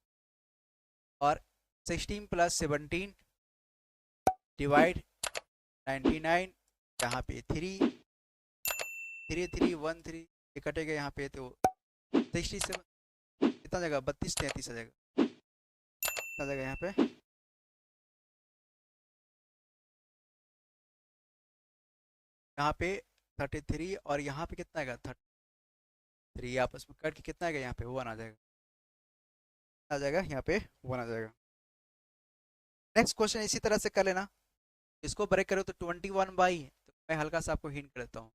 और 16 प्लस 17 डिवाइड 99, यहाँ पे 3 3 3 1 3 ये कटेगा यहाँ पे, तो 67 कितना जगह 32 33 आ जाएगा, कितना जगह यहाँ पे? यहाँ पे 33 और यहाँ पे कितना आएगा? 33 आपस में कट के कितना आएगा? यहाँ पे 1 आ जाएगा, आ जाएगा यहाँ पे 1 आ जाएगा। नेक्स्ट क्वेश्चन इसी तरह से कर लेना। इसको ब्रेक करो तो 21 बाई, तो मैं हल्का सा आपको हिंट कर देता हूँ,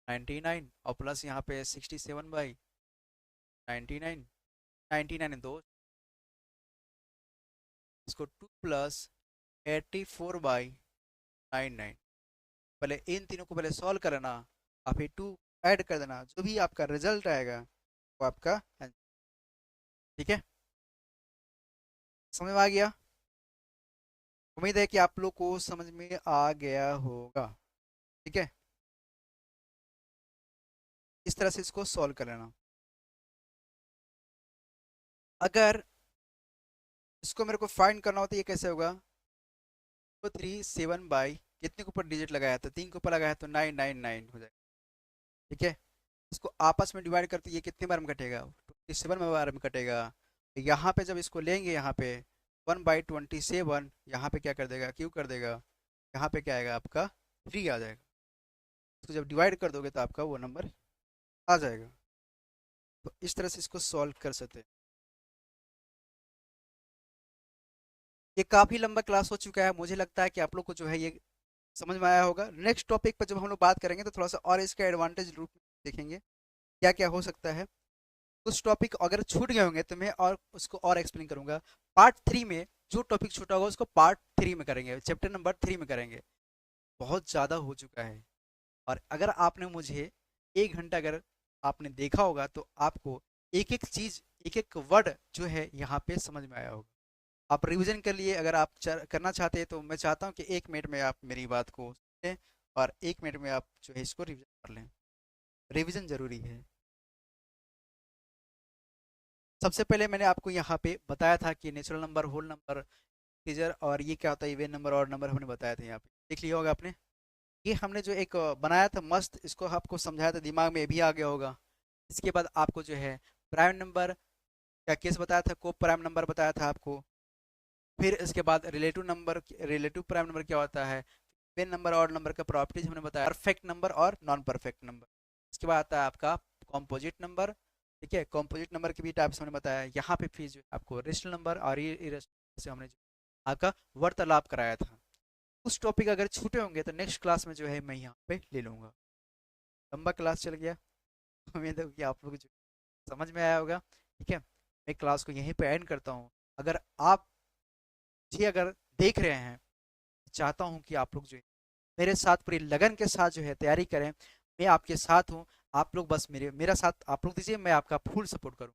99 और प्लस यहाँ पे 67/99, 99 दो, इसको 2 प्लस 84/99। पहले इन तीनों को पहले सॉल्व कर लेना, और फिर 2 ऐड कर देना, जो भी आपका रिजल्ट आएगा वो आपका आंसर। ठीक है, समझ में आ गया? उम्मीद है कि आप लोग को समझ में आ गया होगा। ठीक है, इस तरह से इसको सॉल्व कर लेना। अगर इसको मेरे को फाइंड करना हो तो ये कैसे होगा? तो 37 बाई कितने के ऊपर डिजिट लगाया? तो 3 के ऊपर लगाया तो 999 हो जाएगा। ठीक है, इसको आपस में डिवाइड करते ये कितने बार में कटेगा? 27 में बार में कटेगा। तो यहाँ पे जब इसको लेंगे, यहाँ पे 1/27 यहाँ पे क्या कर देगा? क्यों कर देगा? यहाँ पे क्या आएगा आपका? 3 आ जाएगा। इसको जब डिवाइड कर दोगे तो आपका वो नंबर आ जाएगा। तो इस तरह से इसको सॉल्व कर सकते हैं। ये काफ़ी लंबा क्लास हो चुका है, मुझे लगता है कि आप लोग को जो है ये समझ में आया होगा। नेक्स्ट टॉपिक पर जब हम लोग बात करेंगे तो थोड़ा सा और इसका एडवांटेज रूप में देखेंगे क्या क्या हो सकता है। कुछ टॉपिक अगर छूट गए होंगे तो मैं और उसको और एक्सप्लेन करूंगा। पार्ट 3 में जो टॉपिक छूटा होगा उसको पार्ट 3 में करेंगे, चैप्टर नंबर 3 में करेंगे। बहुत ज़्यादा हो चुका है, और अगर आपने मुझे 1 घंटा अगर आपने देखा होगा तो आपको एक एक चीज़, एक एक वर्ड जो है यहाँ पे समझ में आया होगा। आप रिवीजन कर लिए, अगर आप करना चाहते हैं तो मैं चाहता हूँ कि 1 मिनट में आप मेरी बात को सुनें और 1 मिनट में आप जो है इसको रिवीजन कर लें। रिवीजन ज़रूरी है। सबसे पहले मैंने आपको यहाँ पे बताया था कि natural number, whole number, integer, और ये क्या होता है इवेन नंबर और नंबर हमने बताया था। यहाँ पे देख लिया होगा आपने। ये हमने जो एक बनाया था मस्त, इसको आपको समझाया था, दिमाग में भी आ गया होगा। इसके बाद आपको जो है प्राइम नंबर का केस बताया था, को प्राइम नंबर बताया था आपको। फिर इसके बाद relative number, relative prime number क्या होता है, इवेन नंबर और नंबर का प्रॉपर्टीज हमने बताया, परफेक्ट नंबर और नॉन परफेक्ट नंबर। इसके बाद आता है आपका कॉम्पोजिट नंबर। ठीक है, कॉम्पोजिट नंबर के भी टाइप्स हमने बताया। यहाँ पे फिर जो है आपको रेशनल नंबर और इरेशनल से हमने जो आपका वार्तालाप कराया था। उस टॉपिक अगर छूटे होंगे तो नेक्स्ट क्लास में जो है मैं यहाँ पे ले लूँगा। लंबा क्लास चल गया, उम्मीद है कि आप लोग जो समझ में आया होगा। ठीक है, मैं क्लास को यहीं पे एंड करता हूँ। अगर आप जी अगर देख रहे हैं, चाहता हूँ कि आप लोग जो है मेरे साथ पूरी लगन के साथ जो है तैयारी करें। मैं आपके साथ हूँ, आप लोग बस मेरा साथ आप लोग दीजिए, मैं आपका फुल सपोर्ट करूँ।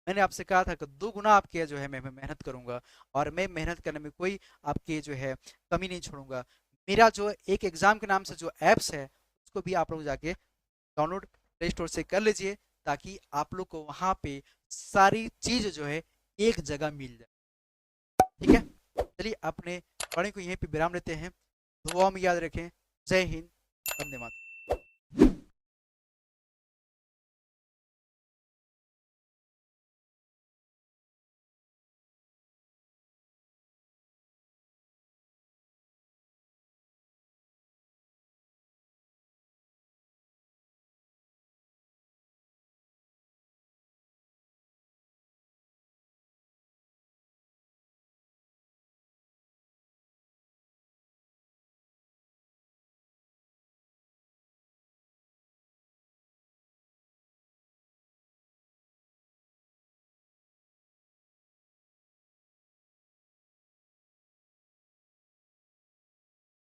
मैंने आपसे कहा था कि 2 गुना आपके जो है मैं मेहनत करूँगा, और मैं मेहनत करने में कोई आपके जो है कमी नहीं छोड़ूंगा। मेरा जो एक एग्ज़ाम के नाम से जो ऐप्स है उसको भी आप लोग जाके डाउनलोड प्ले स्टोर से कर लीजिए, ताकि आप लोग को वहाँ पे सारी चीज़ जो है एक जगह मिल जाए। ठीक है, चलिए अपने पढ़ाई को यहीं पे विराम लेते हैं। दुआ में याद रखें। जय हिंद, वंदे मातरम।